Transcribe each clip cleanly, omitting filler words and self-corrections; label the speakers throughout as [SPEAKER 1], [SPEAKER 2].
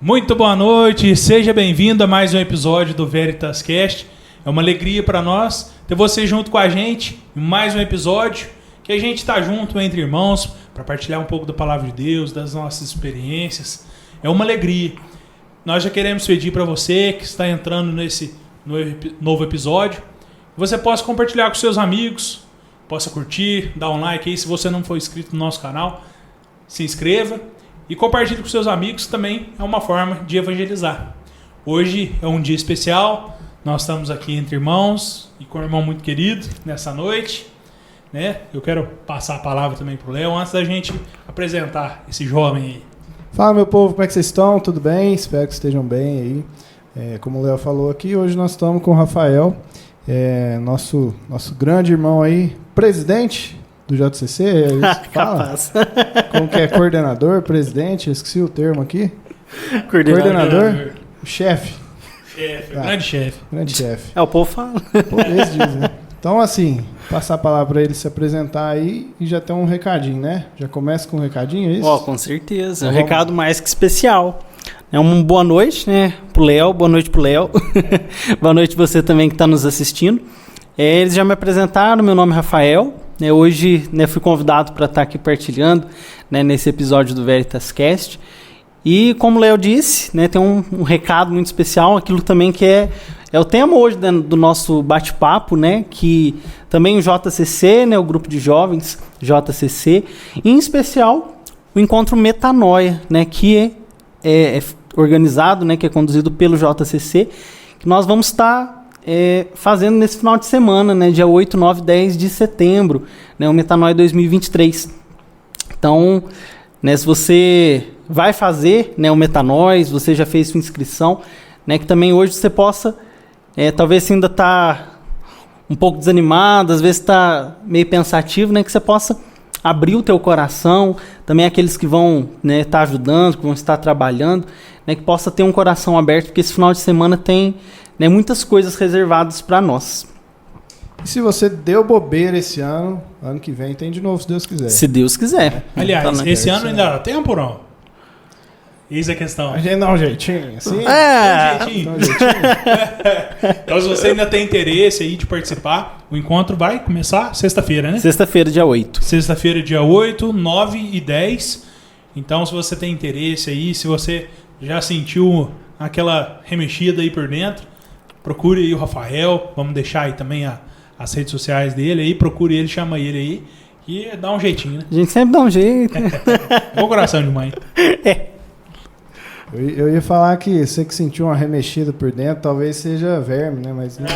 [SPEAKER 1] Muito boa noite, seja bem-vindo a mais um episódio do Veritas Cast. É uma alegria para nós ter você junto com a gente em mais um episódio, que a gente está junto entre irmãos para partilhar um pouco da Palavra de Deus, das nossas experiências. É uma alegria. Nós já queremos pedir para você que está entrando nesse novo episódio, você possa compartilhar com seus amigos, possa curtir, dar um like aí. Se você não for inscrito no nosso canal, se inscreva e compartilhe com seus amigos. Também é uma forma de evangelizar. Hoje é um dia especial, nós estamos aqui entre irmãos e com um irmão muito querido nessa noite, né? Eu quero passar a palavra também para o Léo antes da gente apresentar esse jovem aí.
[SPEAKER 2] Fala, meu povo, como é que vocês estão? Tudo bem? Espero que estejam bem aí. Como o Léo falou aqui, hoje nós estamos com o Rafael, nosso grande irmão aí, presidente do JCC, é isso que fala?
[SPEAKER 3] Capaz.
[SPEAKER 2] Como que é? Coordenador, presidente, eu esqueci o termo aqui.
[SPEAKER 3] Coordenador.
[SPEAKER 2] Chefe.
[SPEAKER 1] Grande chefe.
[SPEAKER 2] Grande chefe.
[SPEAKER 3] O povo fala.
[SPEAKER 2] Pô, eles dizem, né? Então, assim, passar a palavra para ele se apresentar aí e já tem um recadinho, né? Já começa com um recadinho, é isso?
[SPEAKER 3] Com certeza. Um recado mais que especial. Uma boa noite, né, pro Léo. Boa noite pro Léo. Boa noite você também que está nos assistindo. Eles já me apresentaram, meu nome é Rafael. Hoje fui convidado para estar aqui partilhando, nesse episódio do Veritas Cast. E como o Léo disse, tem um recado muito especial, aquilo também que é o tema hoje do nosso bate-papo, que também o JCC, o grupo de jovens JCC, e em especial o encontro Metanoia, que é organizado, que é conduzido pelo JCC, que nós vamos estar fazendo nesse final de semana, dia 8, 9 e 10 de setembro, o Metanoia 2023. Então, se você vai fazer o Metanoia, se você já fez sua inscrição, que também hoje você possa, talvez você ainda está um pouco desanimado, às vezes está meio pensativo, que você possa abrir o teu coração, também aqueles que vão estar ajudando, que vão estar trabalhando, que possa ter um coração aberto, porque esse final de semana tem muitas coisas reservadas para nós.
[SPEAKER 2] E se você deu bobeira esse ano que vem tem de novo, se Deus quiser.
[SPEAKER 3] Se Deus quiser.
[SPEAKER 1] Aliás, esse ano ainda dá tempo ou não? Eis a questão.
[SPEAKER 2] A gente dá um jeitinho, assim?
[SPEAKER 1] Dá um jeitinho. Então, se você ainda tem interesse aí de participar, o encontro vai começar sexta-feira, né?
[SPEAKER 3] Sexta-feira, dia 8.
[SPEAKER 1] Sexta-feira, dia 8, 9 e 10. Então, se você tem interesse aí, se você já sentiu aquela remexida aí por dentro, procure aí o Rafael. Vamos deixar aí também as redes sociais dele aí. Procure ele, chama ele aí. E dá um jeitinho, né?
[SPEAKER 3] A gente sempre dá um jeito.
[SPEAKER 1] Bom coração de mãe.
[SPEAKER 2] Eu ia falar que você que sentiu uma remexida por dentro, talvez seja verme, né? Mas não.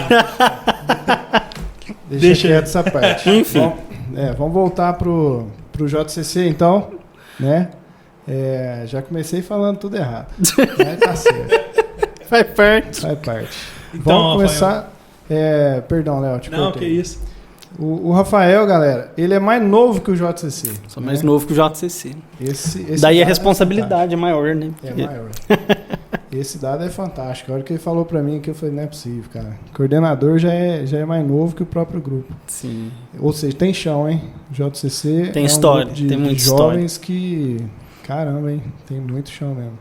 [SPEAKER 2] Deixa quieto essa parte.
[SPEAKER 3] Enfim.
[SPEAKER 2] Vamos voltar pro JCC, então, né? Já comecei falando tudo errado. Mas tá certo.
[SPEAKER 3] Faz parte.
[SPEAKER 2] Então, vamos começar. Perdão, Léo, te
[SPEAKER 1] Não,
[SPEAKER 2] cortei.
[SPEAKER 1] que isso.
[SPEAKER 2] O Rafael, galera, ele é mais novo que o JCC.
[SPEAKER 3] Sou mais novo que o JCC.
[SPEAKER 2] Esse
[SPEAKER 3] Daí a responsabilidade é maior, né?
[SPEAKER 2] É maior. Esse dado é fantástico. A hora que ele falou pra mim, que eu falei, não é possível, cara. Coordenador já é mais novo que o próprio grupo.
[SPEAKER 3] Sim.
[SPEAKER 2] Ou seja, tem chão, hein? O JCC
[SPEAKER 3] tem história,
[SPEAKER 2] um grupo
[SPEAKER 3] tem muita
[SPEAKER 2] de
[SPEAKER 3] história.
[SPEAKER 2] Jovens que... Caramba, hein? Tem muito chão mesmo.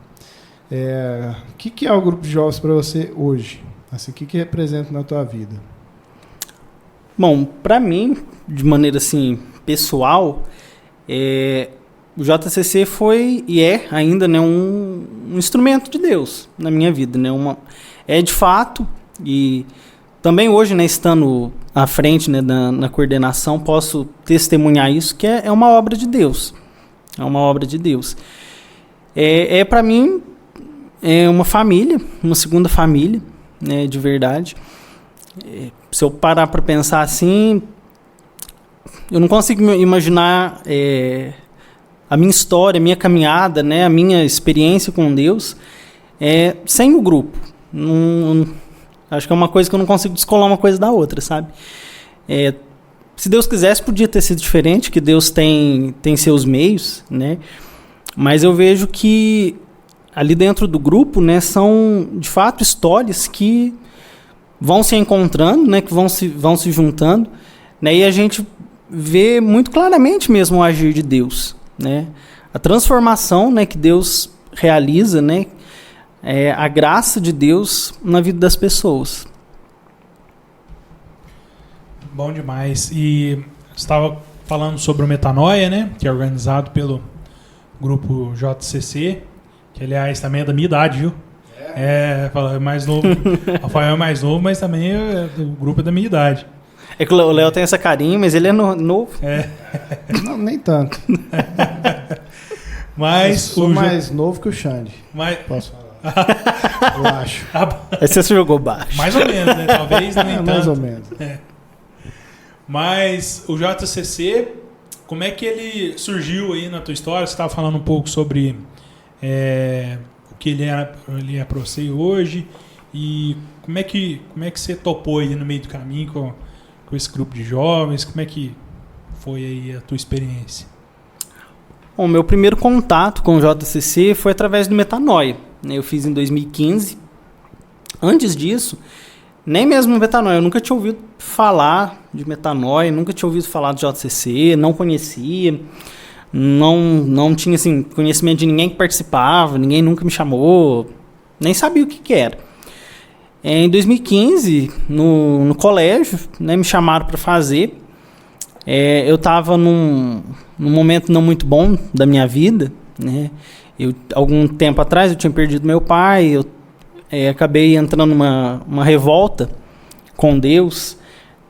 [SPEAKER 2] O que é o grupo de jovens pra você hoje? Assim, o que representa na tua vida?
[SPEAKER 3] Bom, para mim, de maneira assim, pessoal, o JCC foi e é ainda um instrumento de Deus na minha vida. De fato, e também hoje, estando à frente na coordenação, posso testemunhar isso, que é uma obra de Deus. É uma obra de Deus. Para mim, é uma família, uma segunda família, de verdade. Se eu parar para pensar assim, eu não consigo imaginar a minha história, a minha caminhada, a minha experiência com Deus sem o grupo. Acho que é uma coisa que eu não consigo descolar uma coisa da outra, sabe? Se Deus quisesse, podia ter sido diferente, que Deus tem seus meios, mas eu vejo que ali dentro do grupo, são de fato histórias que vão se encontrando, que vão se juntando, e a gente vê muito claramente mesmo o agir de Deus, a transformação, que Deus realiza, a graça de Deus na vida das pessoas.
[SPEAKER 1] Bom demais. E você estava falando sobre o Metanoia, né? Que é organizado pelo grupo JCC, que aliás também é da minha idade, viu? É mais novo. Rafael é mais novo, mas também o grupo é da minha idade.
[SPEAKER 3] É que o Léo tem essa carinha, mas ele é novo.
[SPEAKER 2] Não, nem tanto.
[SPEAKER 1] Mas
[SPEAKER 2] eu sou mais novo que o Xande. Posso falar? Eu acho.
[SPEAKER 3] Aí você jogou baixo.
[SPEAKER 1] Mais ou menos, né? Talvez nem tanto.
[SPEAKER 2] Mais ou menos.
[SPEAKER 1] Mas o JCC, como é que ele surgiu aí na tua história? Você estava falando um pouco sobre o que ele é para você hoje e como é que você topou aí no meio do caminho com esse grupo de jovens? Como é que foi aí a tua experiência?
[SPEAKER 3] Bom, meu primeiro contato com o JCC foi através do Metanoia. Eu fiz em 2015. Antes disso, nem mesmo no Metanoia, eu nunca tinha ouvido falar de Metanoia, nunca tinha ouvido falar do JCC, não conhecia, não tinha assim, conhecimento de ninguém que participava, ninguém nunca me chamou, nem sabia o que era. Em 2015, no colégio, né, me chamaram para fazer. Eu estava num momento não muito bom da minha vida, né? Algum tempo atrás eu tinha perdido meu pai, eu acabei entrando numa revolta com Deus,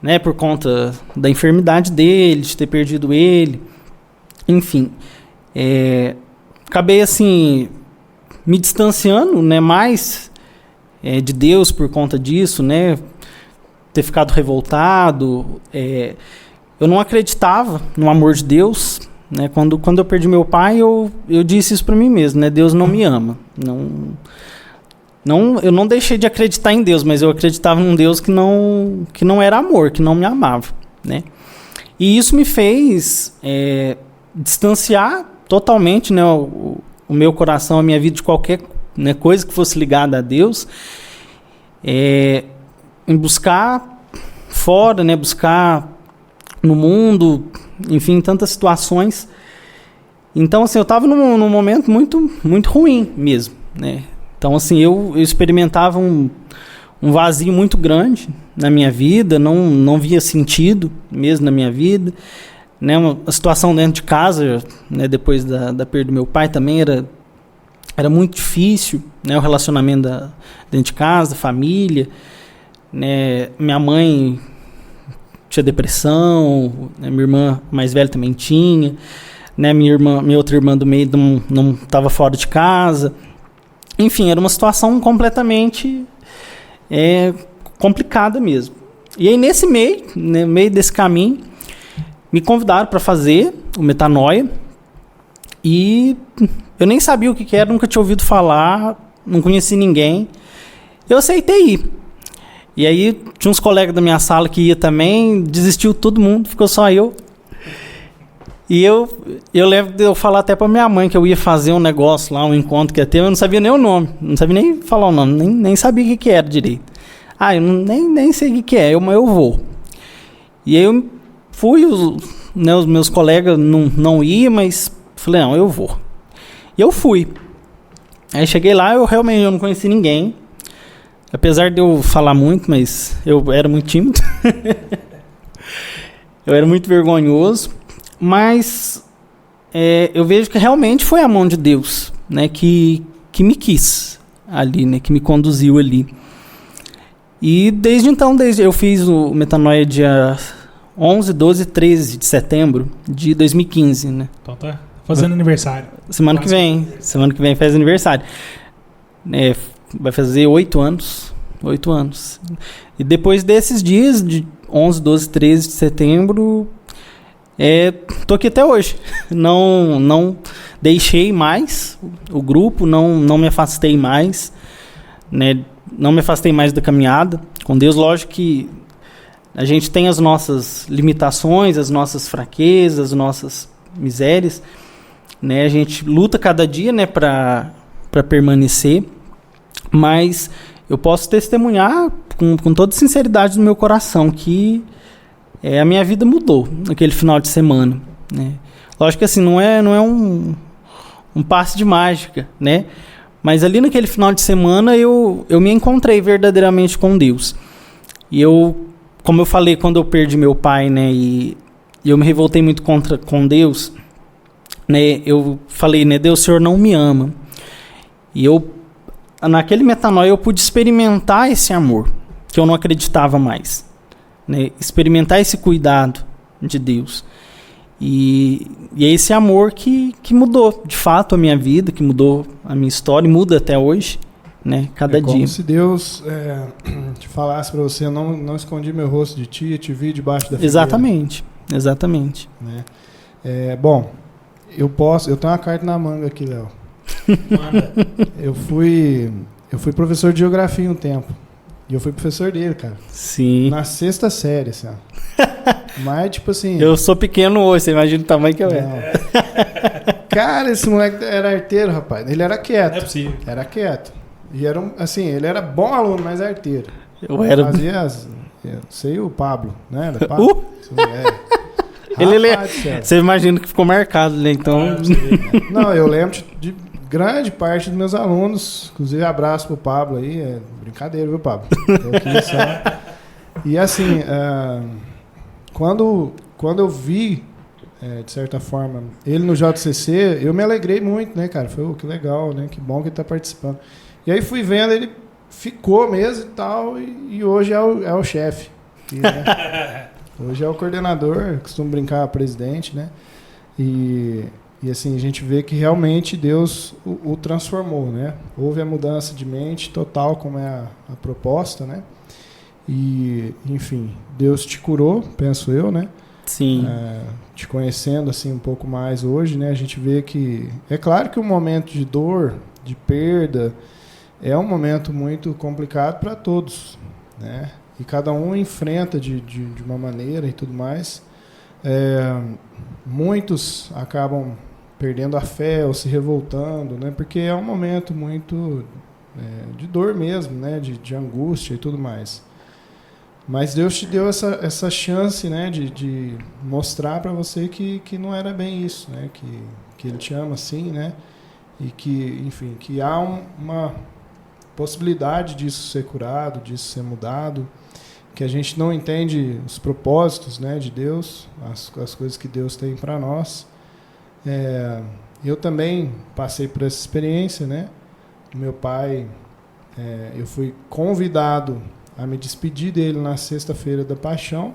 [SPEAKER 3] né, por conta da enfermidade dele, de ter perdido ele, enfim. Acabei assim me distanciando, né, mais de Deus por conta disso, né, ter ficado revoltado. Eu não acreditava no amor de Deus, né? Quando eu perdi meu pai, eu disse isso para mim mesmo, né? Deus não me ama. Eu não deixei de acreditar em Deus, mas eu acreditava num Deus que não era amor, que não me amava, né? E isso me fez distanciar totalmente, né, o meu coração, a minha vida de qualquer, né, coisa que fosse ligada a Deus, em buscar fora, né, buscar no mundo, enfim, tantas situações. Então, assim, eu estava num momento muito, muito ruim mesmo, né? Então, assim, eu experimentava um vazio muito grande na minha vida, não via sentido mesmo na minha vida, né? A situação dentro de casa, né, depois da perda do meu pai também era muito difícil, né? O relacionamento dentro de casa, família, né? Minha mãe tinha depressão, né? Minha irmã mais velha também tinha, né? Minha outra irmã do meio não estava fora de casa. Enfim, era uma situação completamente complicada mesmo. E aí, nesse meio, né, no meio desse caminho, me convidaram para fazer o Metanoia. E eu nem sabia o que era, nunca tinha ouvido falar, não conheci ninguém. Eu aceitei ir. E aí, tinha uns colegas da minha sala que ia também, desistiu todo mundo, ficou só eu. E eu lembro de eu falar até pra minha mãe que eu ia fazer um negócio lá, um encontro que ia ter, eu não sabia nem o nome, não sabia nem falar o nome, nem sabia o que era direito. Eu nem sei o que é, mas eu vou. E aí eu fui, os meus colegas não iam, mas falei, não, eu vou. E eu fui. Aí cheguei lá, eu realmente não conheci ninguém. Apesar de eu falar muito, mas eu era muito tímido. Eu era muito vergonhoso. Mas eu vejo que realmente foi a mão de Deus, né, que me quis ali, né, que me conduziu ali. E desde então, eu fiz o Metanoia dia 11, 12 e 13 de setembro de 2015. Né?
[SPEAKER 1] Então tá fazendo aniversário.
[SPEAKER 3] Semana que vem faz aniversário. Vai fazer 8 anos. 8 anos. E depois desses dias, de 11, 12, 13 de setembro... tô aqui até hoje. Não deixei mais o grupo, não me afastei mais, né? Não me afastei mais da caminhada com Deus. Lógico que a gente tem as nossas limitações, as nossas fraquezas, as nossas misérias, né? A gente luta cada dia, né, para permanecer, mas eu posso testemunhar com toda sinceridade no meu coração que a minha vida mudou naquele final de semana, né? Lógico que assim, não é um passe de mágica, né? Mas ali naquele final de semana eu me encontrei verdadeiramente com Deus. E como eu falei, quando eu perdi meu pai, né, e eu me revoltei muito com Deus, né, eu falei, né, Deus, o Senhor não me ama. E naquele metanoia eu pude experimentar esse amor, que eu não acreditava mais, né, experimentar esse cuidado de Deus. E é esse amor que mudou, de fato, a minha vida, que mudou a minha história, e muda até hoje, né, cada dia.
[SPEAKER 2] Como se Deus te falasse para você, não escondi meu rosto de ti, te vi debaixo da figueira.
[SPEAKER 3] Exatamente.
[SPEAKER 2] Né? Bom, eu tenho uma carta na manga aqui, Léo.
[SPEAKER 1] Manda.
[SPEAKER 2] Eu fui professor de geografia um tempo. E eu fui professor dele, cara.
[SPEAKER 3] Sim.
[SPEAKER 2] Na 6ª série, assim, ó. Mas, tipo assim...
[SPEAKER 3] Eu sou pequeno hoje, você imagina o tamanho que eu era.
[SPEAKER 2] Cara, esse moleque era arteiro, rapaz. Ele era quieto.
[SPEAKER 1] Não é possível.
[SPEAKER 2] Era quieto. E era, assim, ele era bom aluno, mas arteiro.
[SPEAKER 3] Eu era...
[SPEAKER 2] Fazia sei o Pablo, né? Era Pablo?
[SPEAKER 3] Você imagina que ficou marcado, né? Então...
[SPEAKER 2] Não, eu lembro de grande parte dos meus alunos, inclusive abraço pro Pablo aí, brincadeira, viu, Pablo? Tô aqui só. E assim, quando eu vi, de certa forma, ele no JCC, eu me alegrei muito, né, cara? Foi que legal, né? Que bom que ele tá participando. E aí fui vendo, ele ficou mesmo e tal, e hoje é o chefe. Né? Hoje é o coordenador, eu costumo brincar, presidente, né? E assim, a gente vê que realmente Deus o transformou, né? Houve a mudança de mente total, como é a proposta, né? E, enfim, Deus te curou, penso eu, né?
[SPEAKER 3] Sim.
[SPEAKER 2] Te conhecendo assim um pouco mais hoje, né? A gente vê que... É claro que um momento de dor, de perda, é um momento muito complicado para todos, né? E cada um enfrenta de uma maneira e tudo mais. Muitos acabam perdendo a fé ou se revoltando, né? Porque é um momento muito de dor mesmo, né? De angústia e tudo mais. Mas Deus te deu essa chance, né? De mostrar para você que não era bem isso, né? Que Ele te ama assim, né? E que, enfim, que há uma possibilidade disso ser curado, disso ser mudado, que a gente não entende os propósitos, né, de Deus, as coisas que Deus tem para nós. Eu também passei por essa experiência, né? Meu pai, eu fui convidado a me despedir dele na sexta-feira da Paixão.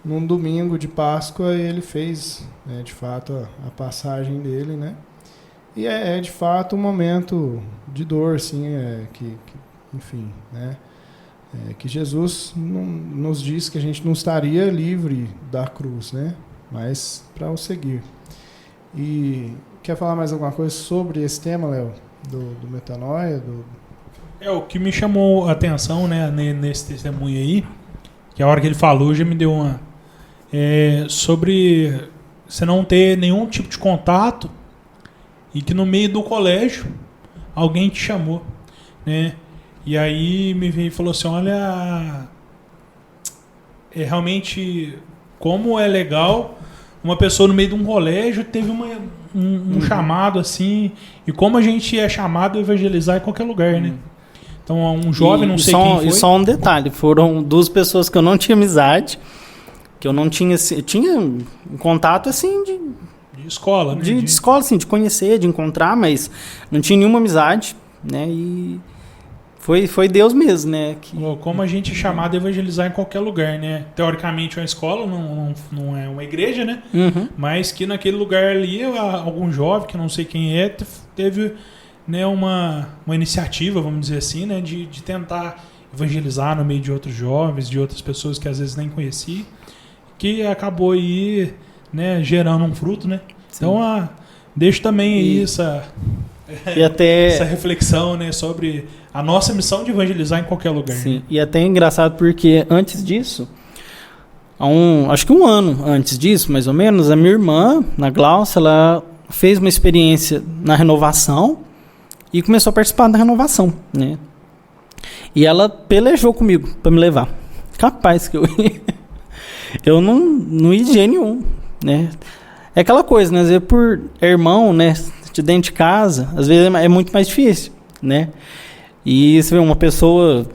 [SPEAKER 2] Num domingo de Páscoa ele fez, de fato, a passagem dele, né? E de fato um momento de dor, assim, enfim, né? Que Jesus nos diz que a gente não estaria livre da cruz, né? Mas para o seguir. E quer falar mais alguma coisa sobre esse tema, Léo? Do metanoia?
[SPEAKER 1] O que me chamou a atenção, né, nesse testemunho aí, que a hora que ele falou já me deu uma... sobre você não ter nenhum tipo de contato e que no meio do colégio alguém te chamou, né? E aí me veio e falou assim, olha, realmente como é legal uma pessoa no meio de um colégio teve um chamado assim, e como a gente é chamado a evangelizar em qualquer lugar, né? Então um jovem, não sei quem foi.
[SPEAKER 3] E só um detalhe, foram 2 pessoas que eu não tinha amizade, que eu não tinha, tinha um contato assim de
[SPEAKER 1] escola, né?
[SPEAKER 3] De escola, assim, de conhecer, de encontrar, mas não tinha nenhuma amizade, né? E foi Deus mesmo, né?
[SPEAKER 1] Como a gente é chamado a evangelizar em qualquer lugar, né? Teoricamente, uma escola não é uma igreja, né?
[SPEAKER 3] Uhum.
[SPEAKER 1] Mas que naquele lugar ali, algum jovem, que não sei quem teve, né, uma iniciativa, vamos dizer assim, né? De tentar evangelizar no meio de outros jovens, de outras pessoas que às vezes nem conhecia, que acabou aí, né, gerando um fruto, né? Sim. Então, deixo também aí essa reflexão, né, sobre a nossa missão de evangelizar em qualquer lugar.
[SPEAKER 3] Sim,
[SPEAKER 1] né?
[SPEAKER 3] E até é engraçado porque antes disso, acho que um ano antes disso, mais ou menos, a minha irmã, na Glaucia, ela fez uma experiência na renovação e começou a participar da renovação, né? E ela pelejou comigo para me levar. Capaz que eu não ia de jeito nenhum, né? É aquela coisa, né? Às vezes por irmão, né? De dentro de casa, às vezes é muito mais difícil. né? E você vê uma pessoa,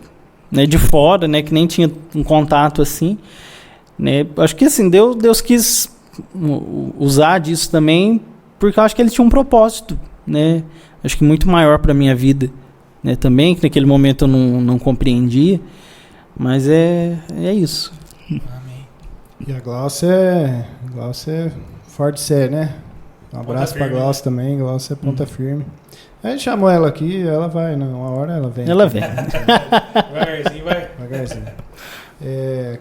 [SPEAKER 3] né, de fora, né, que nem tinha um contato assim, né? Acho que assim, Deus quis usar disso também, porque eu acho que ele tinha um propósito, né? Acho que muito maior para minha vida, né? Também, que naquele momento eu não compreendia, mas é isso.
[SPEAKER 1] Amém.
[SPEAKER 2] E a Glaucia é forte de série, né? Um abraço pra Glaucia também. Glaucia é ponta firme. A gente chamou ela aqui, ela vai, uma hora ela vem.
[SPEAKER 3] Ela vem.
[SPEAKER 1] Devagarzinho, vai.
[SPEAKER 2] Devagarzinho.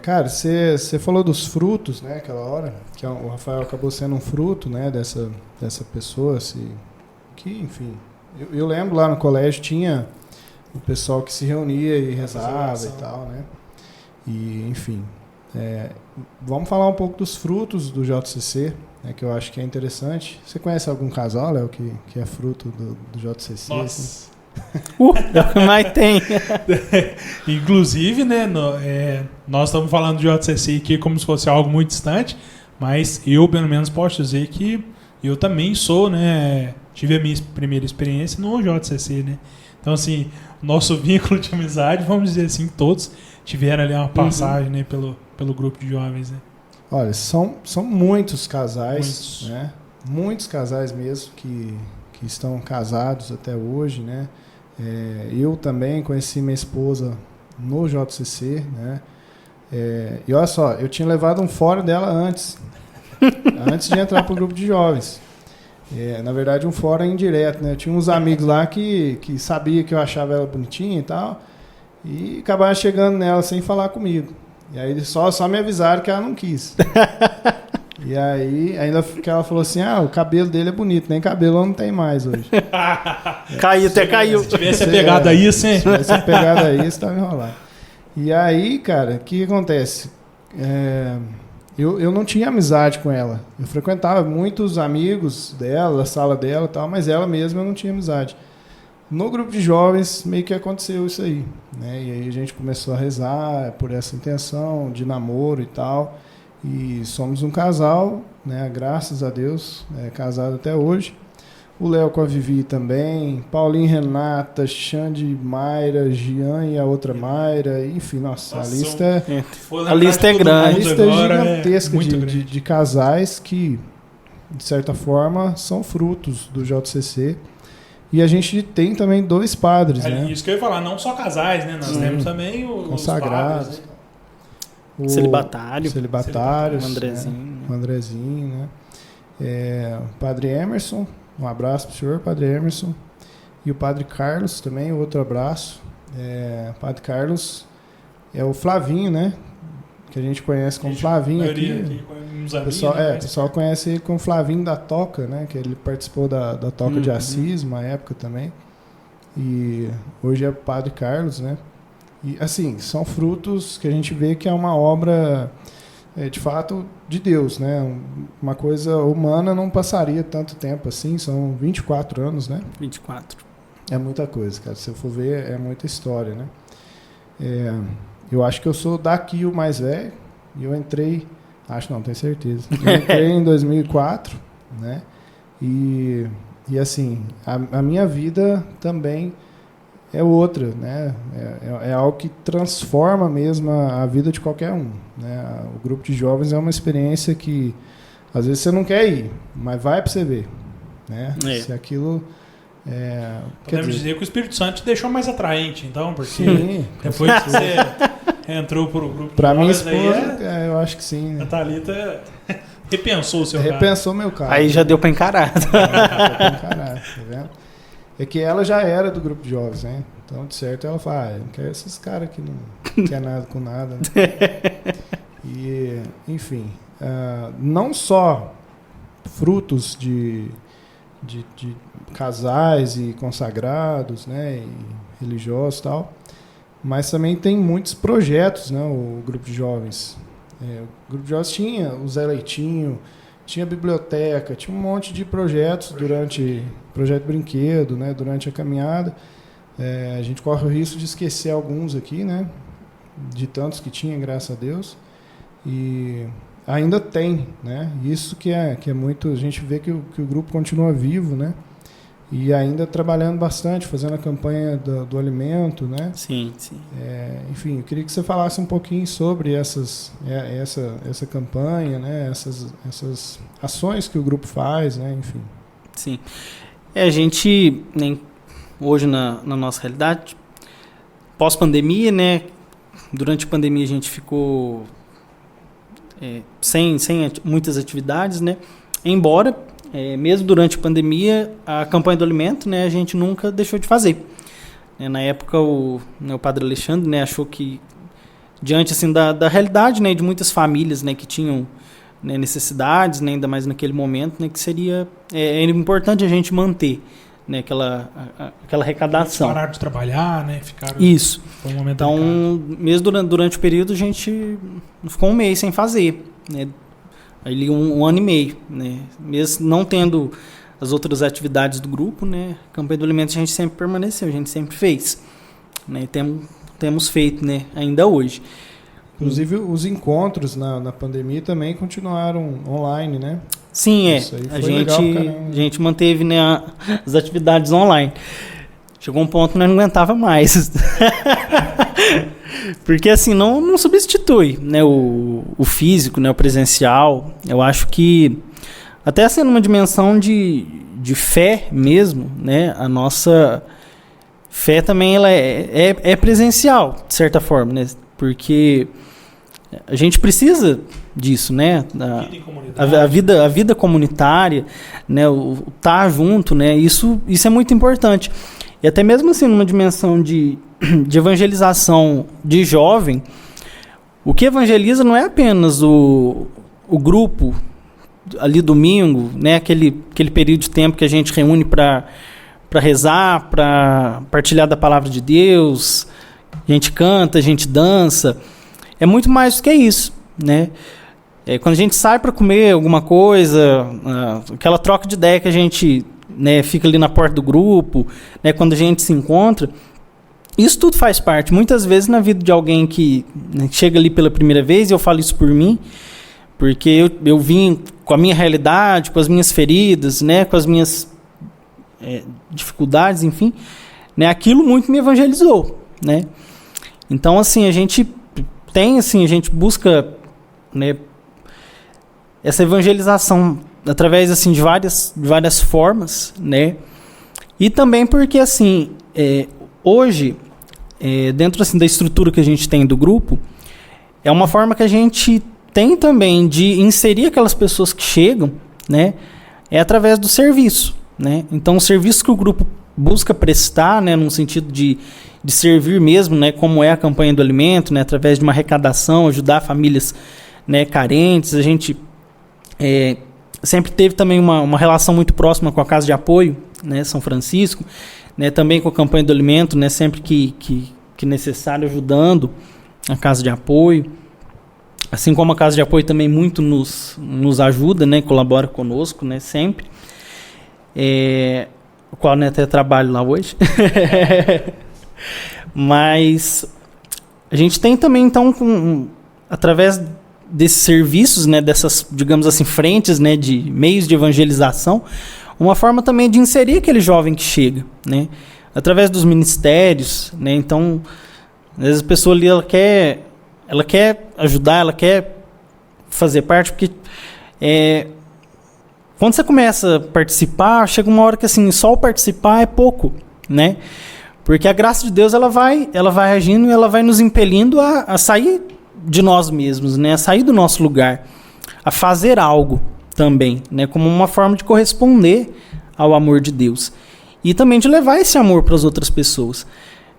[SPEAKER 2] Cara, você falou dos frutos, né, aquela hora, que o Rafael acabou sendo um fruto, né, dessa pessoa, que, enfim, eu lembro lá no colégio tinha o pessoal que se reunia e rezava e tal, né, e, enfim, vamos falar um pouco dos frutos do JCC, né, que eu acho que é interessante. Você conhece algum casal, Léo, que é fruto do JCC?
[SPEAKER 1] Nossa.
[SPEAKER 2] Assim?
[SPEAKER 3] É o que mais tem.
[SPEAKER 1] Inclusive, né, nós estamos falando de JCC aqui como se fosse algo muito distante, mas eu, pelo menos, posso dizer que eu também sou, né, tive a minha primeira experiência no JCC, né. Então, assim, nosso vínculo de amizade, vamos dizer assim, todos tiveram ali uma passagem, né, pelo grupo de jovens, né.
[SPEAKER 2] Olha, são muitos casais, né? Muitos casais mesmo que estão casados até hoje, né? Eu também conheci minha esposa no JCC, né? E olha só, eu tinha levado um fora dela antes de entrar para o grupo de jovens. Na verdade, um fora indireto, né? Eu tinha uns amigos lá que sabia que eu achava ela bonitinha e tal, e acabaram chegando nela sem falar comigo. E aí só me avisaram que ela não quis. E aí, ainda que ela falou assim, o cabelo dele é bonito, nem cabelo ela não tem mais hoje.
[SPEAKER 3] Caiu.
[SPEAKER 1] Se tivesse pegado a isso, hein?
[SPEAKER 2] Se tivesse pegado a isso, tava enrolado. E aí, cara, o que acontece? Eu não tinha amizade com ela. Eu frequentava muitos amigos dela, da sala dela e tal, mas ela mesma eu não tinha amizade. No grupo de jovens, meio que aconteceu isso aí, né? E aí a gente começou a rezar por essa intenção de namoro e tal. E somos um casal, né? Graças a Deus, casado até hoje. O Léo com a Vivi também, Paulinho e Renata, Xande, Mayra, Gian e a outra Mayra. Enfim, nossa, a lista
[SPEAKER 3] é grande.
[SPEAKER 2] A lista é gigantesca de casais que, de certa forma, são frutos do JCC. E a gente tem também 2 padres, né?
[SPEAKER 1] Isso que eu ia falar, não só casais, né? Nós temos também os
[SPEAKER 2] consagrados.
[SPEAKER 1] padres, né?
[SPEAKER 2] O
[SPEAKER 3] celibatário.
[SPEAKER 2] Celibatários.
[SPEAKER 3] O Andrezinho.
[SPEAKER 2] Né? O Andrezinho, né? O Padre Emerson, um abraço pro senhor, Padre Emerson. E o Padre Carlos também, outro abraço. O Padre Carlos é o Flavinho, né? Que a gente conhece como Flavinho aqui. O pessoal conhece ele como Flavinho da Toca, né? Que ele participou da Toca de Assis, uma época também. E hoje é o Padre Carlos, né? E, assim, são frutos que a gente vê que é uma obra, de fato, de Deus, né? Uma coisa humana não passaria tanto tempo assim, são 24 anos, né?
[SPEAKER 3] 24.
[SPEAKER 2] É muita coisa, cara. Se eu for ver, é muita história, né? Eu acho que eu sou daqui o mais velho, e eu entrei... Acho não, tenho certeza. Eu entrei em 2004, né? E assim, a minha vida também é outra, né? É algo que transforma mesmo a vida de qualquer um, né? O grupo de jovens é uma experiência que às vezes você não quer ir, mas vai para você ver, né? Se aquilo...
[SPEAKER 1] Podemos dizer que o Espírito Santo te deixou mais atraente, então, porque
[SPEAKER 2] sim,
[SPEAKER 1] depois que você entrou para o grupo
[SPEAKER 2] para minha
[SPEAKER 1] jovens,
[SPEAKER 2] esposa, eu acho que sim, né?
[SPEAKER 1] A Thalita repensou o seu
[SPEAKER 2] Repensou meu carro.
[SPEAKER 3] Aí já deu para encarar.
[SPEAKER 2] Tá vendo? É que ela já era do grupo de jovens, né? Então, de certo, ela fala, eu não quero esses caras que não quer nada com nada, né? E, enfim, não só frutos de casais e consagrados, né, e religiosos e tal, mas também tem muitos projetos, né, o grupo de jovens. O grupo de jovens tinha o Zé Leitinho, tinha biblioteca, tinha um monte de projetos projeto brinquedo, né, durante a caminhada. A gente corre o risco de esquecer alguns aqui, né, de tantos que tinha, graças a Deus. E ainda tem, né? Isso que é muito... A gente vê que o grupo continua vivo, né? e ainda trabalhando bastante, fazendo a campanha do alimento, né?
[SPEAKER 3] Sim.
[SPEAKER 2] Enfim, eu queria que você falasse um pouquinho sobre essa campanha, né? Essas ações que o grupo faz, né? Enfim.
[SPEAKER 3] Sim. A gente, né, hoje na nossa realidade, pós-pandemia, né? Durante a pandemia a gente ficou sem muitas atividades, né? Embora, mesmo durante a pandemia, a campanha do alimento, né, a gente nunca deixou de fazer. Na época, o padre Alexandre, né, achou que, diante assim, da realidade, né, de muitas famílias, né, que tinham, né, necessidades, né, ainda mais naquele momento, né, que seria importante a gente manter, né, aquela arrecadação.
[SPEAKER 1] Eles pararam de trabalhar, né? Ficaram.
[SPEAKER 3] Isso.
[SPEAKER 1] Foi um momento
[SPEAKER 3] então,
[SPEAKER 1] delicado.
[SPEAKER 3] mesmo durante o período, a gente ficou um mês sem fazer, né? Ali um ano e meio, né? Mesmo não tendo as outras atividades do grupo, né? A campanha do alimento a gente sempre permaneceu, a gente sempre fez, né? Temos feito, né? Ainda hoje.
[SPEAKER 2] Inclusive, os encontros na pandemia também continuaram online, né?
[SPEAKER 3] Sim,
[SPEAKER 2] Isso aí foi legal pra caramba.
[SPEAKER 3] A gente manteve, né, as atividades online. Chegou um ponto que nós não aguentava mais. Porque assim, não substitui, né, o físico, né, o presencial. Eu acho que até assim numa dimensão de fé mesmo, né, a nossa fé também ela é presencial, de certa forma, né? Porque a gente precisa disso, né? A vida comunitária, né? O estar junto, né? Isso é muito importante. E até mesmo assim, numa dimensão de evangelização de jovem, o que evangeliza não é apenas o grupo ali domingo, né? Aquele período de tempo que a gente reúne para rezar, para partilhar da palavra de Deus, a gente canta, a gente dança. É muito mais do que isso, né? Quando a gente sai para comer alguma coisa, aquela troca de ideia que a gente, né, fica ali na porta do grupo, né, quando a gente se encontra, isso tudo faz parte. Muitas vezes na vida de alguém que, né, chega ali pela primeira vez, e eu falo isso por mim, porque eu vim com a minha realidade, com as minhas feridas, né, com as minhas dificuldades, enfim, né, aquilo muito me evangelizou, né? Então, assim, a gente busca, né, essa evangelização através, assim, de várias formas, né? E também porque, assim, hoje, dentro, assim, da estrutura que a gente tem do grupo, é uma forma que a gente tem também de inserir aquelas pessoas que chegam, né? Através do serviço, né? Então, o serviço que o grupo busca prestar, né, num sentido de servir mesmo, né, como é a campanha do alimento, né, através de uma arrecadação, ajudar famílias, né, carentes. A gente sempre teve também uma relação muito próxima com a Casa de Apoio, né, São Francisco, né, também com a campanha do alimento, né, sempre que necessário, ajudando a Casa de Apoio. Assim como a Casa de Apoio também muito nos ajuda, né, colabora conosco, né, sempre. O qual, né, até trabalho lá hoje. Mas a gente tem também, então, através desses serviços, né, dessas, digamos assim, frentes, né, de meios de evangelização, uma forma também de inserir aquele jovem que chega, né, através dos ministérios, né. Então, às vezes a pessoa ali, ela quer ajudar, ela quer fazer parte, porque quando você começa a participar, chega uma hora que, assim, só o participar é pouco, né? Porque a graça de Deus, ela vai agindo e ela vai nos impelindo a sair de nós mesmos, né? A sair do nosso lugar, a fazer algo também, né? Como uma forma de corresponder ao amor de Deus. E também de levar esse amor para as outras pessoas,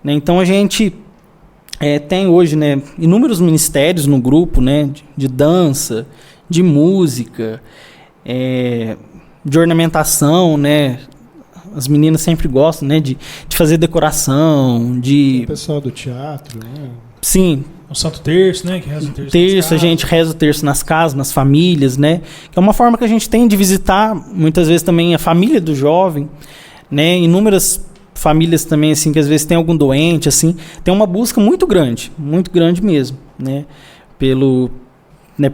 [SPEAKER 3] né? Então, a gente tem hoje, né, inúmeros ministérios no grupo, né? De dança, de música, de ornamentação, né? As meninas sempre gostam, né, de fazer decoração,
[SPEAKER 2] O pessoal do teatro, né?
[SPEAKER 3] Sim.
[SPEAKER 1] O Santo Terço, né? Que reza o
[SPEAKER 3] terço, a gente reza o terço nas casas, nas famílias, né? Que é uma forma que a gente tem de visitar, muitas vezes também, a família do jovem, né? Inúmeras famílias também, assim, que às vezes tem algum doente, assim. Tem uma busca muito grande mesmo, né?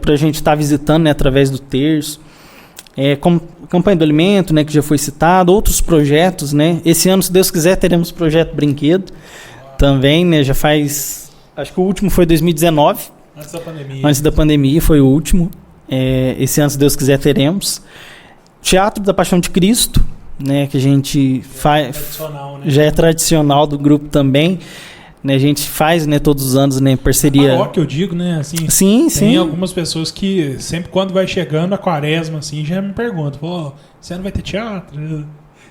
[SPEAKER 3] Pra gente estar visitando, né, através do terço. como campanha do alimento, né, que já foi citado, outros projetos, né? Esse ano, se Deus quiser, teremos projeto brinquedo também, né? Já faz, acho que o último foi 2019.
[SPEAKER 1] Antes da pandemia.
[SPEAKER 3] Antes da pandemia foi o último. Esse ano, se Deus quiser, teremos. Teatro da Paixão de Cristo, né, que a gente faz,
[SPEAKER 1] né?
[SPEAKER 3] Já é tradicional do grupo também, né, a gente faz, né, todos os anos, né, parceria.
[SPEAKER 1] Que eu digo, né, assim.
[SPEAKER 3] Sim.
[SPEAKER 1] Tem algumas pessoas que sempre quando vai chegando a quaresma, assim, já me perguntam, pô, você não vai ter teatro?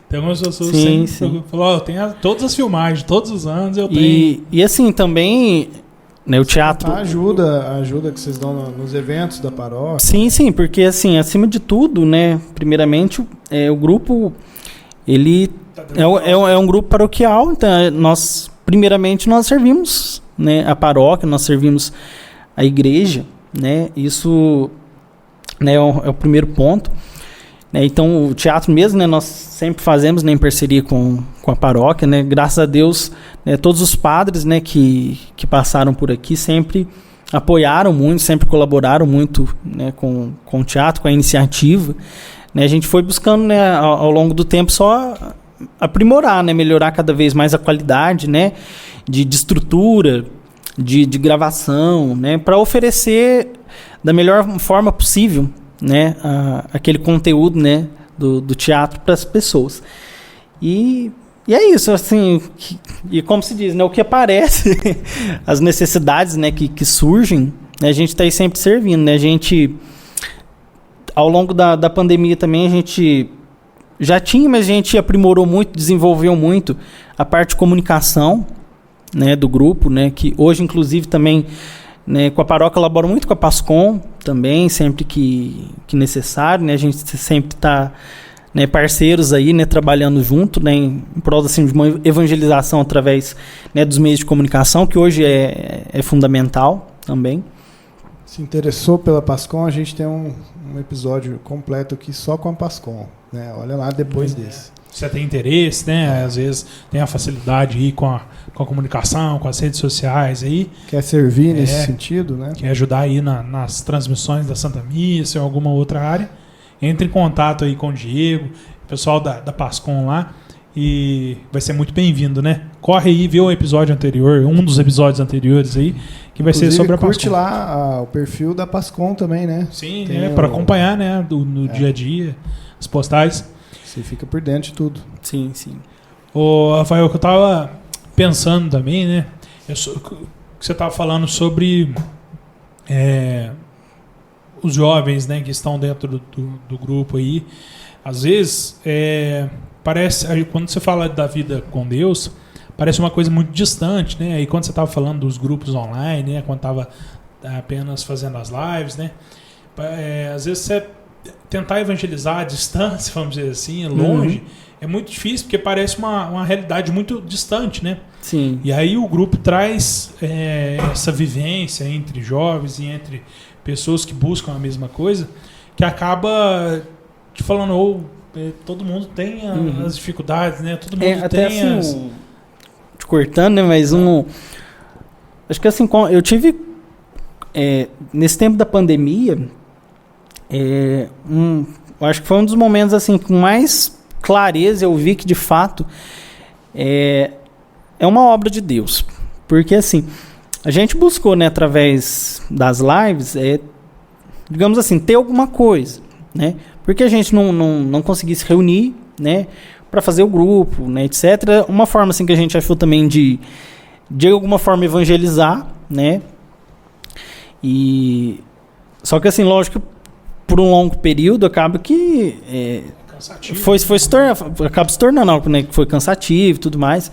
[SPEAKER 1] Tem algumas pessoas que sempre falam, eu tenho todas as filmagens, todos os anos eu tenho.
[SPEAKER 3] E assim, também, né, o teatro...
[SPEAKER 2] A ajuda que vocês dão nos eventos da paróquia.
[SPEAKER 3] Sim, porque assim, acima de tudo, né, primeiramente, o grupo, ele é um grupo paroquial, então primeiramente nós servimos, né, a paróquia, nós servimos a igreja, né, isso, né, é o primeiro ponto. Né, então o teatro mesmo, né, nós sempre fazemos, né, em parceria com a paróquia, né, graças a Deus, né, todos os padres, né, que passaram por aqui sempre apoiaram muito, sempre colaboraram muito, né, com o teatro, com a iniciativa, né, a gente foi buscando, né, ao longo do tempo só aprimorar, né, melhorar cada vez mais a qualidade, né, de estrutura, de gravação, né, para oferecer da melhor forma possível, né, aquele conteúdo, né, do teatro para as pessoas. E é isso, assim, e como se diz, né, o que aparece, as necessidades, né, que surgem, né, a gente está aí sempre servindo, né, a gente, ao longo da pandemia também, a gente já tinha, mas a gente aprimorou muito, desenvolveu muito a parte de comunicação, né, do grupo, né, que hoje, inclusive, também, né, com a paróquia colabora muito com a Pascom também, sempre que necessário, né, a gente sempre está, né, parceiros aí, né, trabalhando junto, né, em prol, assim, de uma evangelização através, né, dos meios de comunicação, que hoje é fundamental também.
[SPEAKER 2] Se interessou pela Pascom, a gente tem um episódio completo aqui só com a Pascom, né? Olha lá depois desse.
[SPEAKER 1] Você tem interesse, né? Às vezes tem a facilidade aí com a comunicação, com as redes sociais aí.
[SPEAKER 2] Quer servir nesse sentido, né?
[SPEAKER 1] Quer ajudar aí nas transmissões da Santa Missa ou alguma outra área. Entre em contato aí com o Diego, o pessoal da Pascom lá, e vai ser muito bem-vindo, né? Corre aí, vê o episódio anterior, um dos episódios anteriores aí, que vai ser sobre a Pascom.
[SPEAKER 2] Curte lá o perfil da Pascom também, né?
[SPEAKER 1] Sim, para acompanhar, né, no dia a dia, as postagens.
[SPEAKER 2] Você fica por dentro de tudo.
[SPEAKER 3] Sim.
[SPEAKER 1] Ô, Rafael, que eu tava pensando também, né? Você tava falando sobre os jovens, né, que estão dentro do grupo aí. Às vezes, parece, quando você fala da vida com Deus, parece uma coisa muito distante, né? E quando você estava falando dos grupos online, né, quando estava apenas fazendo as lives, né? Às vezes você tentar evangelizar à distância, vamos dizer assim, longe, é muito difícil, porque parece uma realidade muito distante, né?
[SPEAKER 3] Sim.
[SPEAKER 1] E aí o grupo traz essa vivência entre jovens e entre pessoas que buscam a mesma coisa, que acaba te falando, todo mundo tem as dificuldades, né? Todo mundo
[SPEAKER 3] até
[SPEAKER 1] tem
[SPEAKER 3] assim, te cortando, né? Mas acho que assim, eu tive nesse tempo da pandemia, acho que foi um dos momentos assim com mais clareza eu vi que de fato é uma obra de Deus, porque assim a gente buscou, né, através das lives, digamos assim, ter alguma coisa, né? Porque a gente não conseguia se reunir, né, para fazer o grupo, né, etc. Uma forma assim que a gente achou também de alguma forma evangelizar, né? E só que assim, lógico, por um longo período acaba que acaba se tornando algo, né, que foi cansativo e tudo mais,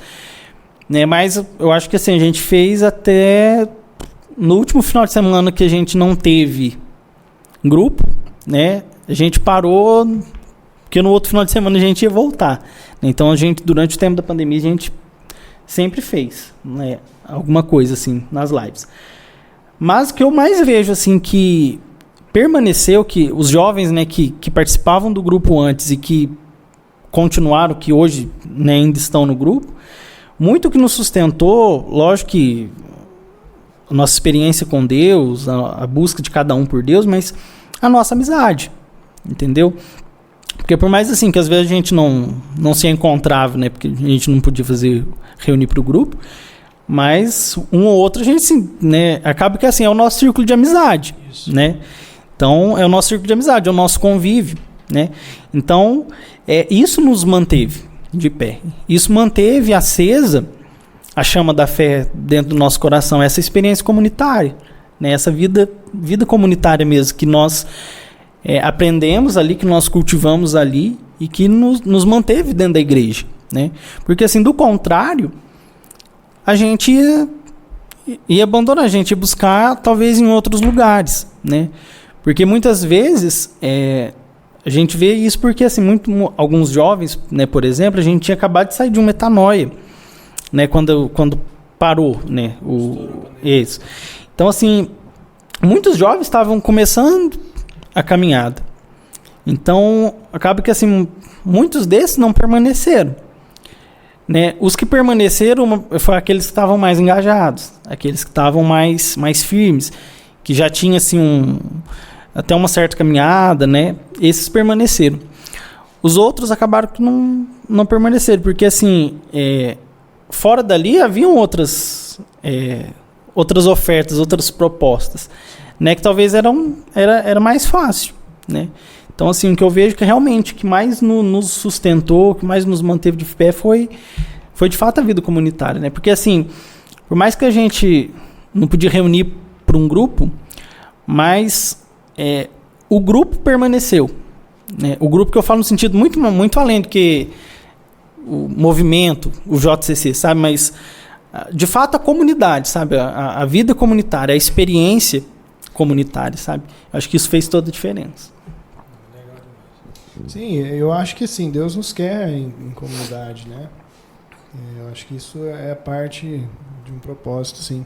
[SPEAKER 3] né? Mas eu acho que assim a gente fez até no último final de semana que a gente não teve grupo, né? A gente parou porque no outro final de semana a gente ia voltar. Então a gente, durante o tempo da pandemia, a gente sempre fez, né, alguma coisa assim nas lives. Mas o que eu mais vejo assim que permaneceu, que os jovens, né, que participavam do grupo antes e que continuaram, que hoje, né, ainda estão no grupo, muito que nos sustentou, lógico que a nossa experiência com Deus, a busca de cada um por Deus, mas a nossa amizade, entendeu? Porque por mais assim que às vezes a gente não se encontrava, né? Porque a gente não podia reunir para o grupo, mas um ou outro a gente, né? Acaba que assim, é o nosso círculo de amizade, né? Então, é o nosso círculo de amizade, é o nosso convívio, né? Então, isso nos manteve de pé. Isso manteve acesa a chama da fé dentro do nosso coração, essa experiência comunitária, né? Essa vida comunitária mesmo, que nós aprendemos ali, que nós cultivamos ali e que nos manteve dentro da igreja, né? Porque assim, do contrário, a gente ia abandonar, a gente ia buscar talvez em outros lugares, né? Porque muitas vezes a gente vê isso porque assim, alguns jovens, né, por exemplo, a gente tinha acabado de sair de uma metanoia, né, quando parou, né, isso. Então assim, muitos jovens estavam começando a caminhada. Então, acaba que assim, muitos desses não permaneceram, né? Os que permaneceram foram aqueles que estavam mais engajados, aqueles que estavam mais firmes, que já tinha assim até uma certa caminhada, né? Esses permaneceram. Os outros acabaram que não permaneceram, porque assim, fora dali haviam outras ofertas, outras propostas, né? Que talvez era mais fácil, né? Então assim, o que eu vejo que realmente que mais nos sustentou, que mais nos manteve de pé foi de fato a vida comunitária, né? Porque assim, por mais que a gente não podia reunir para um grupo, mas o grupo permaneceu, né? O grupo que eu falo no sentido muito, muito além do que o movimento, o JCC, sabe? Mas de fato a comunidade, sabe? A vida comunitária, a experiência comunitária, sabe? Acho que isso fez toda a diferença.
[SPEAKER 2] Sim, eu acho que sim, Deus nos quer em comunidade, né? Eu acho que isso é parte de um propósito, sim.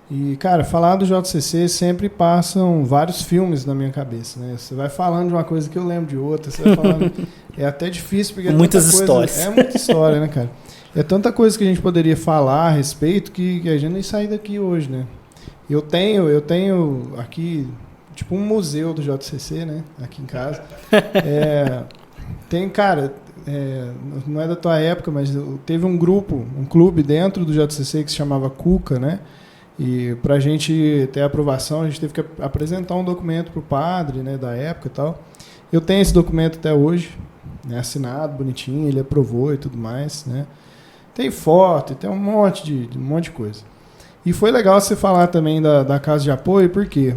[SPEAKER 2] E, cara, falar do JCC sempre passam vários filmes na minha cabeça, né? Você vai falando de uma coisa que eu lembro de outra, você vai falando... É até difícil, porque
[SPEAKER 3] muitas histórias.
[SPEAKER 2] É muita história, né, cara? É tanta coisa que a gente poderia falar a respeito que a gente nem sai daqui hoje, né? Eu tenho aqui... tipo um museu do JCC, né? Aqui em casa. Tem, cara, não é da tua época, mas teve um clube dentro do JCC que se chamava Cuca, né? E pra gente ter aprovação, a gente teve que apresentar um documento pro padre, né, da época e tal. Eu tenho esse documento até hoje, né, assinado, bonitinho, ele aprovou e tudo mais, né? Tem foto, tem um monte de coisa. E foi legal você falar também da Casa de Apoio, por quê?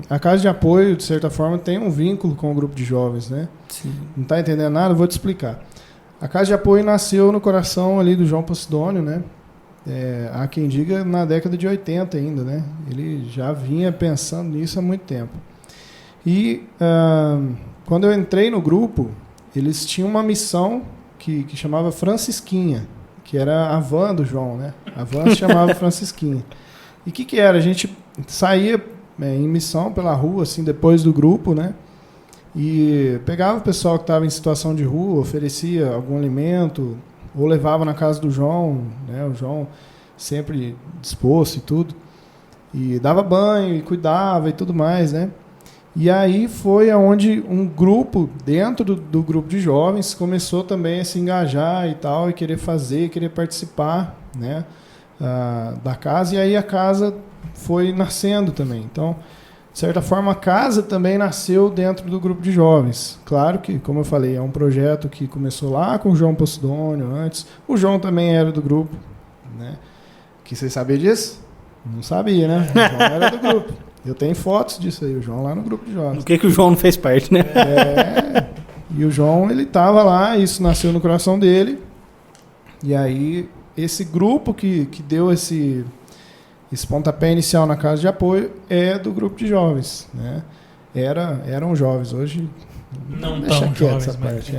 [SPEAKER 2] A Casa de Apoio, de certa forma, tem um vínculo com o grupo de jovens, né?
[SPEAKER 3] Sim.
[SPEAKER 2] Não está entendendo nada? Vou te explicar. A Casa de Apoio nasceu no coração ali do João Posidônio, né? Há quem diga na década de 80 ainda, né? Ele já vinha pensando nisso há muito tempo. E quando eu entrei no grupo, eles tinham uma missão que chamava Francisquinha, que era a van do João, né? A van se chamava Francisquinha. E o que era? A gente saía em missão pela rua, assim, depois do grupo, né? E pegava o pessoal que estava em situação de rua, oferecia algum alimento, ou levava na casa do João, né? O João sempre disposto e tudo. E dava banho, e cuidava e tudo mais, né? E aí foi aonde um grupo, dentro do grupo de jovens, começou também a se engajar e tal, e querer participar, né? Da casa, e aí a casa foi nascendo também. Então, de certa forma, a casa também nasceu dentro do grupo de jovens. Claro que, como eu falei, é um projeto que começou lá com o João Posidônio antes. O João também era do grupo, né? Que vocês sabiam disso? Não sabia, né? O João era do grupo. Eu tenho fotos disso aí, o João lá no grupo de jovens.
[SPEAKER 3] O que o João não fez parte, né?
[SPEAKER 2] E o João, ele estava lá, isso nasceu no coração dele. E aí, esse grupo que deu esse pontapé inicial na Casa de Apoio é do grupo de jovens, né? Eram jovens, hoje
[SPEAKER 1] não tão jovens, essa parte,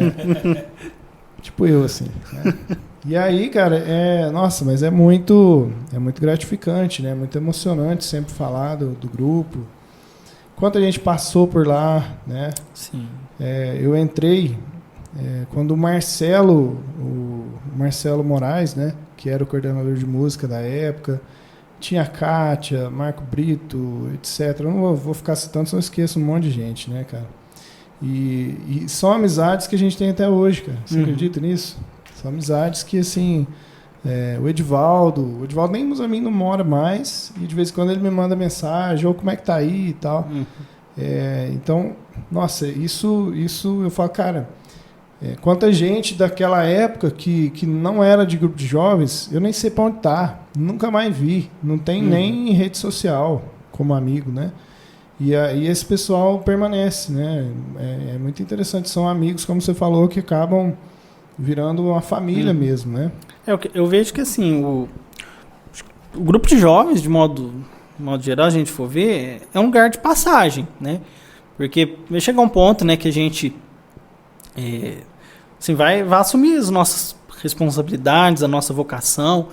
[SPEAKER 2] tipo eu, assim, né? E aí, cara, nossa, mas é muito gratificante, né? Muito emocionante sempre falar do grupo. Quanta gente passou por lá, né?
[SPEAKER 3] Sim.
[SPEAKER 2] Eu entrei quando o Marcelo Moraes, né? Que era o coordenador de música da época, tinha a Kátia, Marco Brito, etc. Eu não vou ficar citando, senão eu esqueço um monte de gente, né, cara? E são amizades que a gente tem até hoje, cara. Você acredita nisso? São amizades que, assim... o Edivaldo nem nos amigos não mora mais, e de vez em quando ele me manda mensagem, ou como é que tá aí e tal. Então, nossa, isso eu falo, cara, quanta gente daquela época que não era de grupo de jovens, eu nem sei pra onde tá, nunca mais vi, não tem nem rede social como amigo, né? E esse pessoal permanece, né? É muito interessante, são amigos, como você falou, que acabam virando uma família mesmo, né?
[SPEAKER 3] Eu vejo que assim, o grupo de jovens, de modo geral, a gente for ver, é um lugar de passagem, né? Porque vai chegar um ponto, né, que a gente assim, vai assumir as nossas responsabilidades, a nossa vocação,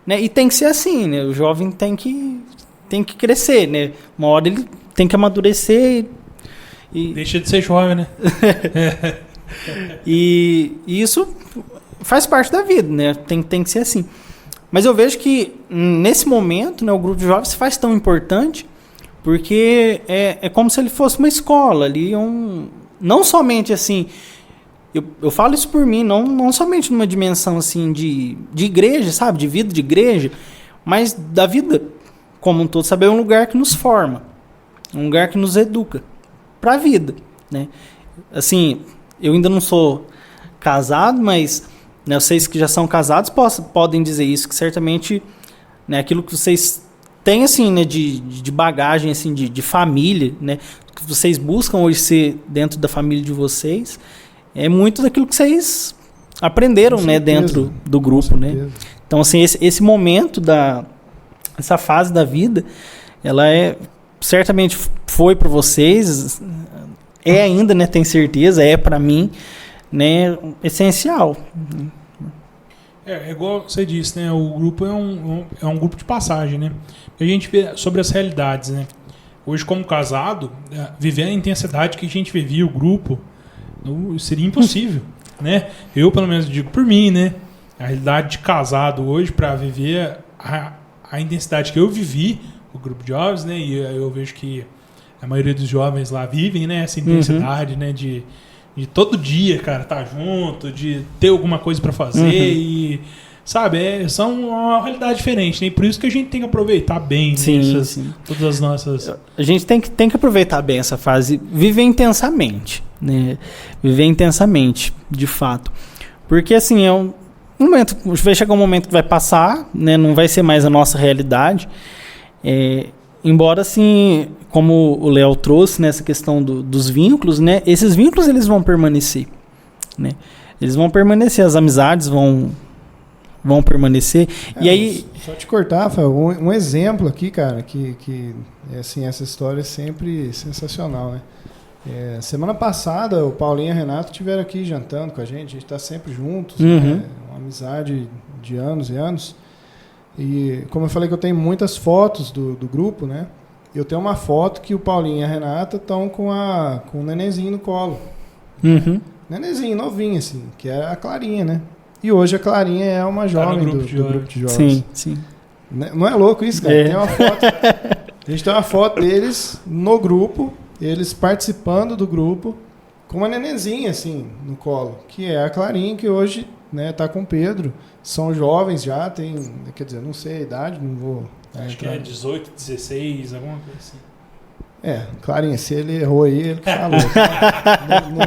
[SPEAKER 3] né? E tem que ser assim, né? O jovem tem que crescer, né? Uma hora ele tem que amadurecer e
[SPEAKER 1] deixa de ser jovem, né?
[SPEAKER 3] E isso faz parte da vida, né? Tem que ser assim. Mas eu vejo que nesse momento, né, o grupo de jovens se faz tão importante porque é como se ele fosse uma escola ali, não somente assim, eu falo isso por mim, não somente numa dimensão assim de igreja, sabe, de vida de igreja, mas da vida como um todo, sabe, é um lugar que nos forma, um lugar que nos educa para a vida, né? Assim, eu ainda não sou casado, mas, né, vocês que já são casados podem dizer isso, que certamente, né, aquilo que vocês têm assim, né, de bagagem assim, de família, né, que vocês buscam hoje ser dentro da família de vocês, é muito daquilo que vocês aprenderam, né, dentro do grupo, né? Então, assim, esse momento essa fase da vida, ela certamente foi para vocês, ainda, né, tenho certeza, para mim, né, essencial.
[SPEAKER 1] Igual você disse, né, o grupo é um grupo de passagem, né? A gente vê sobre as realidades, né? Hoje, como casado, viver a intensidade que a gente vivia o grupo seria impossível, né? Eu, pelo menos, digo por mim, né? A realidade de casado hoje, para viver a intensidade que eu vivi, o grupo de jovens, né? E eu vejo que a maioria dos jovens lá vivem, né? Essa intensidade, né? De todo dia, cara, estar junto, de ter alguma coisa para fazer e, sabe, são uma realidade diferente, né? E por isso que a gente tem que aproveitar bem todas as nossas...
[SPEAKER 3] A gente tem que aproveitar bem essa fase, viver intensamente, né? Viver intensamente, de fato. Porque, assim, é um momento, vai chegar um momento que vai passar, né? Não vai ser mais a nossa realidade. Embora, assim, como o Léo trouxe nessa questão dos vínculos, né? Esses vínculos, eles vão permanecer, né? Eles vão permanecer, as amizades vão permanecer. E aí...
[SPEAKER 2] Só te cortar, Rafael, um exemplo aqui, cara, que assim, essa história é sempre sensacional, né? Semana passada, o Paulinho e a Renato estiveram aqui jantando com a gente está sempre juntos, né? Uma amizade de anos e anos. E como eu falei que eu tenho muitas fotos do grupo, né? Eu tenho uma foto que o Paulinho e a Renata estão com o nenenzinho no colo. Nenenzinho, novinho, assim, que é a Clarinha, né? E hoje a Clarinha é uma jovem do grupo de jovens.
[SPEAKER 3] Sim.
[SPEAKER 2] Não é louco isso, cara? Tem uma foto, a gente tem uma foto deles no grupo, eles participando do grupo, com uma nenenzinha, assim, no colo, que é a Clarinha, que hoje, né, tá com o Pedro. São jovens já, quer dizer, não sei a idade, não vou...
[SPEAKER 1] Acho que é 18, 16, alguma coisa assim.
[SPEAKER 2] Clarinha, se ele errou aí, ele que falou.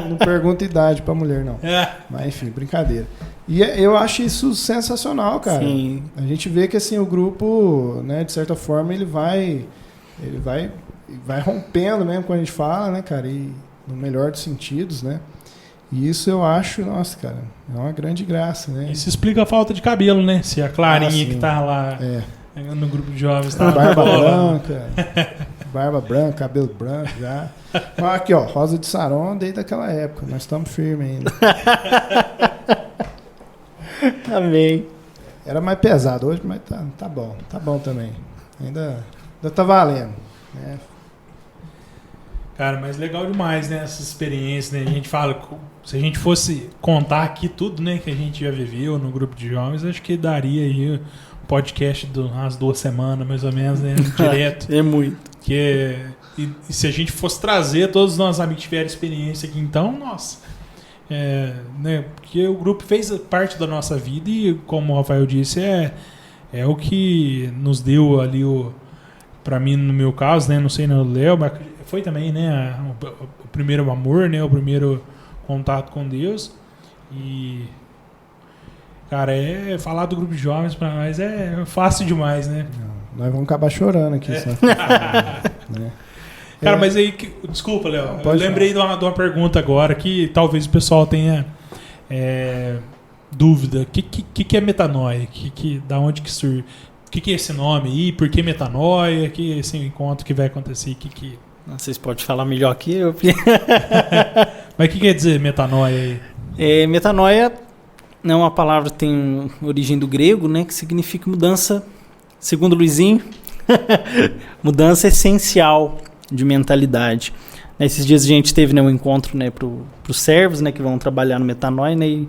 [SPEAKER 2] não pergunta idade pra mulher, não. Mas, enfim, brincadeira. E eu acho isso sensacional, cara.
[SPEAKER 3] Sim.
[SPEAKER 2] A gente vê que, assim, o grupo, né, de certa forma, ele vai rompendo mesmo quando a gente fala, né, cara? E no melhor dos sentidos, né? E isso eu acho, nossa, cara, é uma grande graça, né?
[SPEAKER 1] Isso explica a falta de cabelo, né? Se a Clarinha que tá lá no grupo de jovens tá
[SPEAKER 2] barba branca, cabelo branco já. Aqui, ó, Rosa de Saron desde aquela época, nós estamos firmes ainda.
[SPEAKER 3] Amém.
[SPEAKER 2] Era mais pesado hoje, mas tá bom também. Ainda tá valendo, né?
[SPEAKER 1] Cara, mas legal demais, né? Essas experiências, né? A gente fala, se a gente fosse contar aqui tudo, né, que a gente já viveu no grupo de jovens, acho que daria aí um podcast de umas 2 semanas, mais ou menos, né? Direto.
[SPEAKER 3] É muito.
[SPEAKER 1] Que E se a gente fosse trazer todos os nossos amigos que tiveram experiência aqui, então, nossa. Né, porque o grupo fez parte da nossa vida e, como o Rafael disse, é o que nos deu ali, pra mim, no meu caso, né, não sei no Léo, mas foi também, né, o primeiro amor, né, o primeiro contato com Deus. E, cara, falar do grupo de jovens pra nós é fácil demais, né?
[SPEAKER 2] Não, nós vamos acabar chorando aqui. Só. Né?
[SPEAKER 1] Cara, mas aí, desculpa, Léo, eu lembrei de uma pergunta agora que talvez o pessoal tenha dúvida. O que é metanoia? Da onde que surge? O que é esse nome aí? Por que metanoia? Que esse encontro que vai acontecer?
[SPEAKER 3] Vocês podem falar melhor que eu.
[SPEAKER 1] Mas o que quer dizer metanoia aí?
[SPEAKER 3] Metanoia é uma palavra que tem origem do grego, né? Que significa mudança, segundo Luizinho, mudança essencial de mentalidade. Nesses dias a gente teve, né, um encontro, né, para os servos, né, que vão trabalhar no metanoia, né, e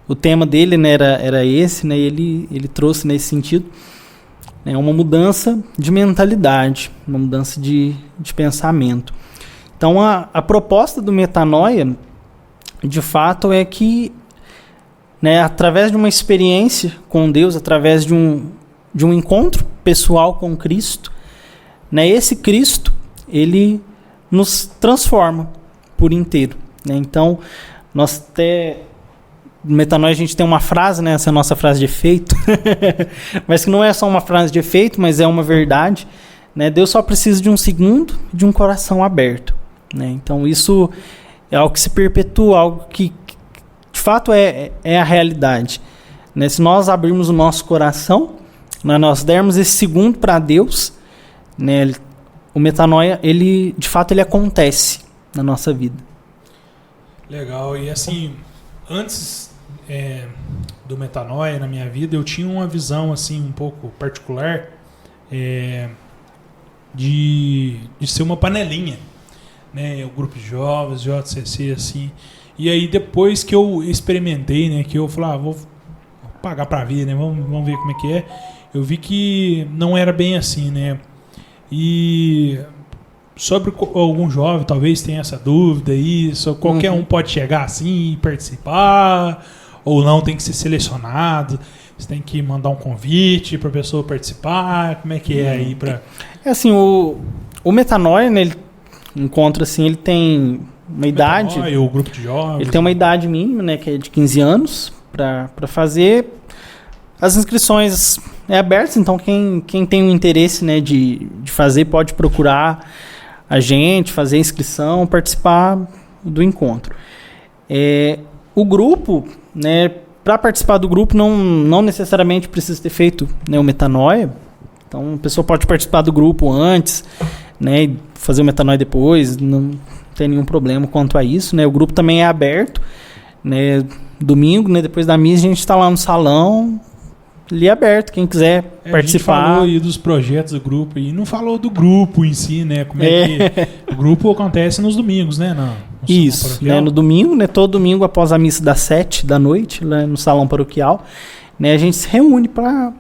[SPEAKER 3] o tema dele, né, era esse, né, e ele trouxe nesse sentido, né, uma mudança de mentalidade, uma mudança de pensamento. Então a proposta do metanoia, de fato, é que, né, através de uma experiência com Deus, através de um encontro pessoal com Cristo, né, esse Cristo ele nos transforma por inteiro, né? Então, nós no metanoia a gente tem uma frase, né? Essa é a nossa frase de efeito, mas que não é só uma frase de efeito, mas é uma verdade, né? Deus só precisa de um segundo, de um coração aberto, né? Então, isso é algo que se perpetua, algo que de fato é a realidade, né? Se nós abrirmos o nosso coração, né, nós dermos esse segundo para Deus, né? O metanoia, de fato, ele acontece na nossa vida.
[SPEAKER 1] Legal. E assim, antes do metanoia na minha vida, eu tinha uma visão assim um pouco particular de ser uma panelinha, né? O grupo de jovens, JCC, assim. E aí depois que eu experimentei, né? Que eu falei, vou pagar pra ver, né? Vamos ver como é que é. Eu vi que não era bem assim, né? E sobre algum jovem talvez tenha essa dúvida aí, qualquer um pode chegar assim e participar, ou não, tem que ser selecionado, você tem que mandar um convite para a pessoa participar, como é que é aí para...
[SPEAKER 3] assim, o metanoia, né, ele encontra assim, ele tem uma idade...
[SPEAKER 1] O grupo de jovens...
[SPEAKER 3] Ele tem uma idade mínima, né, que é de 15 anos, para fazer. As inscrições abertas, então quem tem o interesse, né, de fazer pode procurar a gente, fazer a inscrição, participar do encontro. O grupo, né, para participar do grupo não necessariamente precisa ter feito, né, o metanoia. Então a pessoa pode participar do grupo antes, né, e fazer o metanoia depois, não tem nenhum problema quanto a isso, né. O grupo também é aberto, né, domingo, né, depois da missa a gente está lá no salão, ali aberto, quem quiser participar. A gente
[SPEAKER 1] falou aí dos projetos do grupo e não falou do grupo em si, né? Como é que o grupo acontece nos domingos, né?
[SPEAKER 3] Isso, né? No domingo, né? Todo domingo após a missa das 7 da noite, né? No salão paroquial, né? A gente se reúne para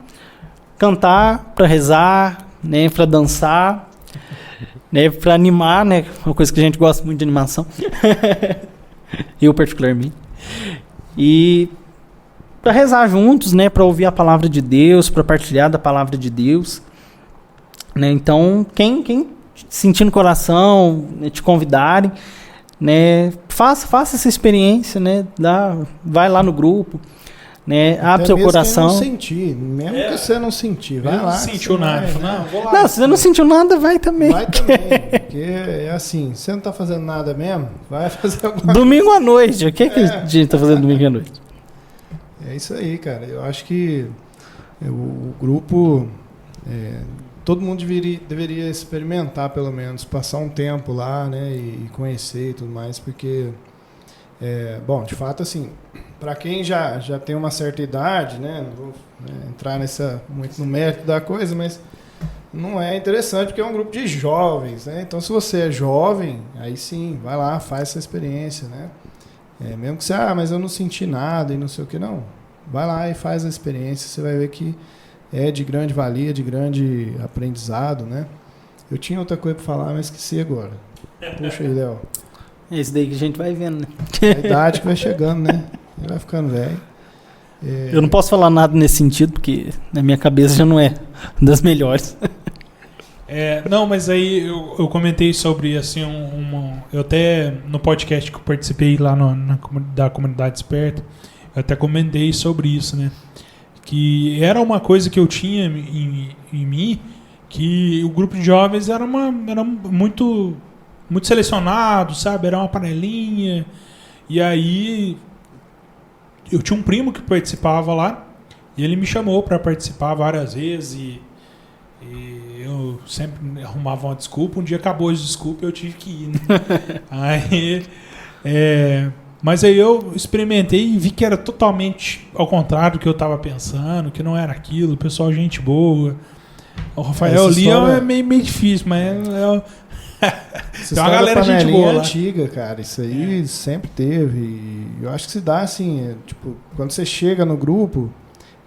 [SPEAKER 3] cantar, para rezar, né? Para dançar, né? Para animar, né? Uma coisa que a gente gosta muito de animação. Eu particularmente. E para rezar juntos, né, para ouvir a palavra de Deus, para partilhar da palavra de Deus, né? Então, quem sentir no coração, né, te convidarem, né, faça essa experiência, né? Vai lá no grupo, né? Abre seu coração.
[SPEAKER 2] Não sentir, mesmo que você não sentir, vai lá.
[SPEAKER 1] Não sentiu nada,
[SPEAKER 2] vou lá.
[SPEAKER 3] Não, se você não sentiu nada, vai também.
[SPEAKER 2] Vai também, porque é assim, você não tá fazendo nada mesmo, vai fazer alguma coisa.
[SPEAKER 3] Domingo à noite, o que a gente tá fazendo domingo à noite?
[SPEAKER 2] É isso aí, cara. Eu acho que o grupo, todo mundo deveria experimentar, pelo menos, passar um tempo lá, né, e conhecer e tudo mais, porque, bom, de fato, assim, para quem já tem uma certa idade, né, não vou entrar muito no mérito da coisa, mas não é interessante porque é um grupo de jovens, né? Então, se você é jovem, aí sim, vai lá, faz essa experiência, né? Mesmo que você, mas eu não senti nada e não sei o que, não. Vai lá e faz a experiência, você vai ver que é de grande valia, de grande aprendizado, né? Eu tinha outra coisa para falar, mas esqueci agora. Puxa aí, Léo.
[SPEAKER 3] É isso daí que a gente vai vendo, né?
[SPEAKER 2] A idade que vai chegando, né? Ele vai ficando velho.
[SPEAKER 3] Eu não posso falar nada nesse sentido, porque na minha cabeça já não é das melhores.
[SPEAKER 1] Não, mas aí eu comentei sobre, assim, eu até, no podcast que eu participei lá da Comunidade Esperta, eu até comentei sobre isso, né? Que era uma coisa que eu tinha em mim, que o grupo de jovens era muito, muito selecionado, sabe? Era uma panelinha. E aí eu tinha um primo que participava lá, e ele me chamou para participar várias vezes, e eu sempre arrumava uma desculpa. Um dia acabou as desculpas e eu tive que ir, né? Mas aí eu experimentei e vi que era totalmente ao contrário do que eu estava pensando, que não era aquilo, o pessoal gente boa. O Rafael ali é meio difícil, mas tem uma galera gente boa lá.
[SPEAKER 2] Antiga, cara, isso aí sempre teve. E eu acho que se dá assim, tipo, quando você chega no grupo,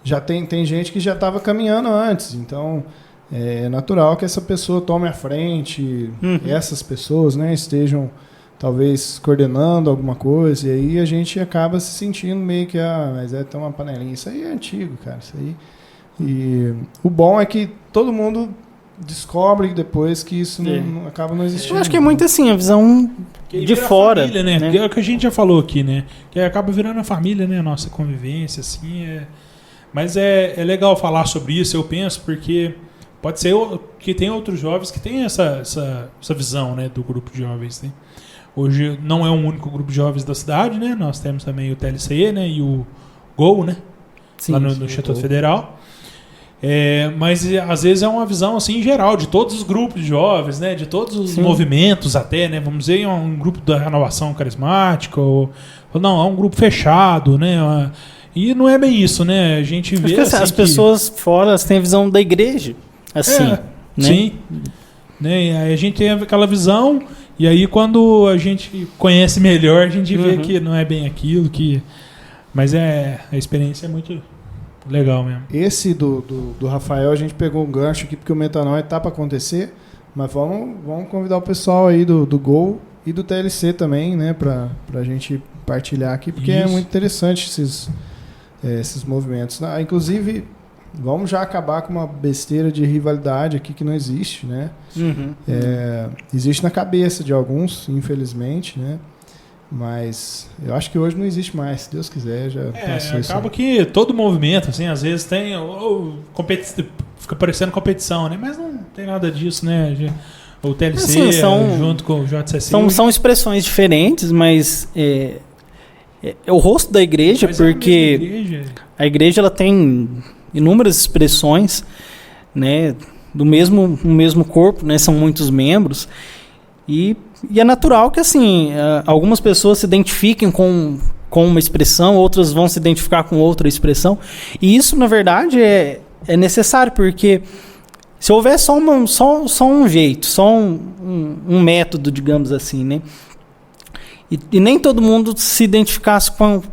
[SPEAKER 2] já tem gente que já estava caminhando antes, então é natural que essa pessoa tome a frente, essas pessoas, né, estejam talvez coordenando alguma coisa, e aí a gente acaba se sentindo meio que, mas tem uma panelinha. Isso aí é antigo, cara, isso aí. E o bom é que todo mundo descobre depois que isso acaba não existindo.
[SPEAKER 3] Eu acho que é muito assim, a visão de fora.
[SPEAKER 1] Família, né? É o que a gente já falou aqui, né? Que acaba virando a família, né? A nossa convivência, assim. Mas é legal falar sobre isso, eu penso, porque pode ser que tem outros jovens que têm essa visão, né? Do grupo de jovens, né? Hoje não é um único grupo de jovens da cidade, né? Nós temos também o TLCE, né? E o GOL, né?
[SPEAKER 3] Sim,
[SPEAKER 1] lá no Instituto Federal. Mas às vezes é uma visão assim geral de todos os grupos de jovens, né? De todos os movimentos até, né? Vamos dizer, um grupo da renovação carismática ou não, é um grupo fechado, né? E não é bem isso, né? A gente vê
[SPEAKER 3] que, assim, as pessoas fora têm a visão da igreja, assim, né?
[SPEAKER 1] Sim, né? E aí a gente tem aquela visão, e aí quando a gente conhece melhor, a gente vê que não é bem aquilo, mas a experiência é muito legal mesmo.
[SPEAKER 2] Esse do Rafael, a gente pegou um gancho aqui porque o Metanoia tá para acontecer, mas vamos convidar o pessoal aí do Gol e do TLC também, né, pra gente partilhar aqui, porque é muito interessante esses movimentos. Inclusive, vamos já acabar com uma besteira de rivalidade aqui que não existe, né? Existe na cabeça de alguns, infelizmente, né? Mas eu acho que hoje não existe mais, se Deus quiser, já passou isso.
[SPEAKER 1] Acaba que todo movimento, assim, às vezes tem fica parecendo competição, né? Mas não tem nada disso, né? O TLC junto com o JCC.
[SPEAKER 3] São expressões diferentes, mas é o rosto da igreja, porque a igreja ela tem inúmeras expressões, né? Do mesmo corpo, né? São muitos membros. E é natural que, assim, algumas pessoas se identifiquem com uma expressão, outras vão se identificar com outra expressão. E isso, na verdade, é necessário, porque se houver só um jeito, só um método, digamos assim, né? E nem todo mundo se identificasse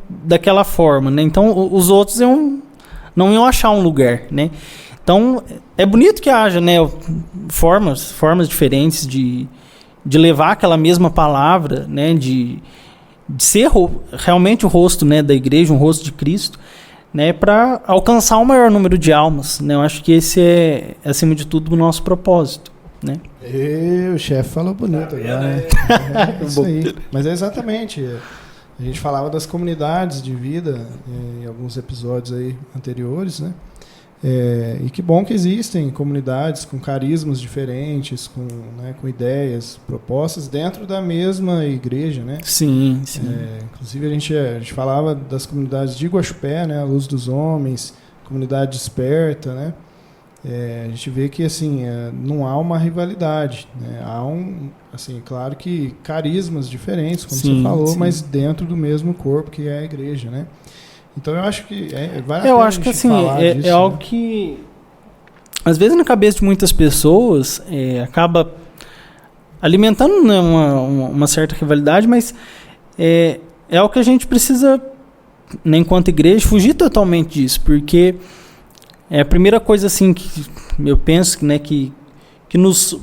[SPEAKER 3] daquela forma, né? Então, os outros não iam achar um lugar, né? Então, é bonito que haja, né, formas diferentes de levar aquela mesma palavra, né, de ser realmente o rosto, né, da igreja, um rosto de Cristo, né, para alcançar o maior número de almas, né? Eu acho que esse é, acima de tudo, o nosso propósito, né?
[SPEAKER 2] O chefe falou bonito agora, né? Isso aí. Mas é exatamente. A gente falava das comunidades de vida em alguns episódios aí anteriores, né? E que bom que existem comunidades com carismas diferentes, com ideias, propostas dentro da mesma igreja, né?
[SPEAKER 3] Sim.
[SPEAKER 2] Inclusive a gente falava das comunidades de Iguaxupé, né? A Luz dos Homens, comunidade Desperta, né? A gente vê que assim não há uma rivalidade, né? Há claro que carismas diferentes, como você falou, mas dentro do mesmo corpo que é a igreja, né? Então eu acho que vale a pena
[SPEAKER 3] acho que assim disso, algo que às vezes na cabeça de muitas pessoas acaba alimentando, né, uma certa rivalidade, mas é algo que a gente precisa, né, enquanto igreja, fugir totalmente disso, porque é a primeira coisa assim que eu penso, né, que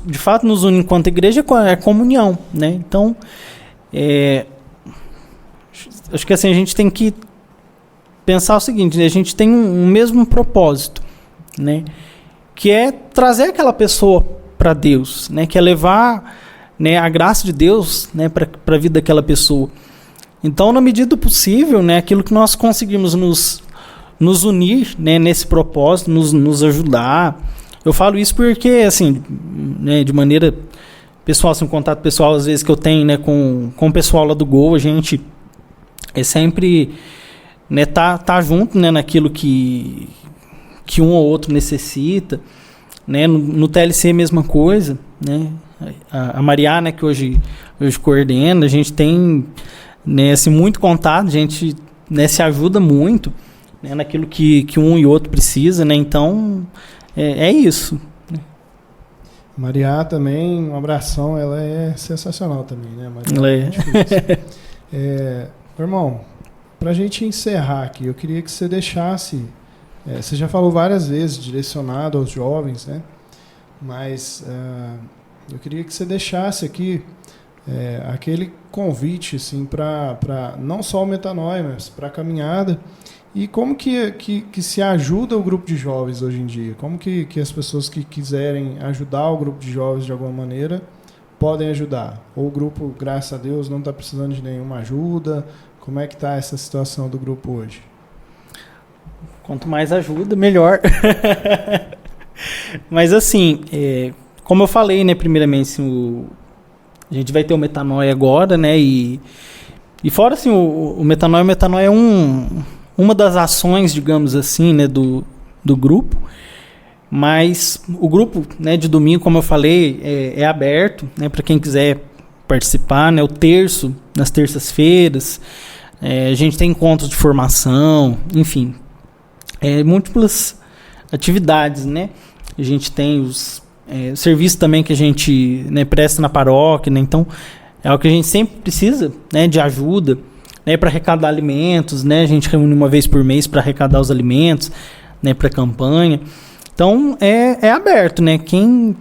[SPEAKER 3] de fato nos une enquanto igreja é a comunhão, né? Então, acho que assim, a gente tem que pensar o seguinte, né? A gente tem um mesmo propósito, né? Que é trazer aquela pessoa para Deus, né? Que é levar, né, a graça de Deus, né, para a vida daquela pessoa. Então, na medida do possível, né, aquilo que nós conseguimos nos unir, né, nesse propósito, nos ajudar. Eu falo isso porque, assim, né, de maneira pessoal, assim, um contato pessoal, às vezes, que eu tenho, né, com o pessoal lá do Gol, a gente é sempre, né, tá junto, né, naquilo que um ou outro necessita, né, no TLC a mesma coisa, né, a Mariá, né, que hoje coordena, a gente tem, né, assim, muito contato, a gente, né, se ajuda muito, né, naquilo que um e outro precisa, né, então é isso.
[SPEAKER 2] Mariá também, um abração, ela é sensacional também, né, Mariá?
[SPEAKER 3] Ela
[SPEAKER 2] irmão, pra gente encerrar aqui, eu queria que você deixasse, você já falou várias vezes, direcionado aos jovens, né, mas eu queria que você deixasse aqui aquele convite, assim, para não só o Metanoia, mas para a caminhada. E como que se ajuda o grupo de jovens hoje em dia? Como que as pessoas que quiserem ajudar o grupo de jovens de alguma maneira podem ajudar? Ou o grupo, graças a Deus, não está precisando de nenhuma ajuda? Como é que está essa situação do grupo hoje?
[SPEAKER 3] Quanto mais ajuda, melhor. Mas assim, como eu falei, né, primeiramente, assim, a gente vai ter o Metanoia agora, né, e fora assim, o Metanoia é uma das ações, digamos assim, né, do grupo, mas o grupo, né, de domingo, como eu falei, é aberto, né, para quem quiser participar, né, o terço, nas terças-feiras, a gente tem encontros de formação, enfim, múltiplas atividades, né, a gente tem os serviços também que a gente, né, presta na paróquia, né, então é algo que a gente sempre precisa, né, de ajuda, né, para arrecadar alimentos, né, a gente reúne uma vez por mês para arrecadar os alimentos, né, para a campanha. Então é aberto, né, quem,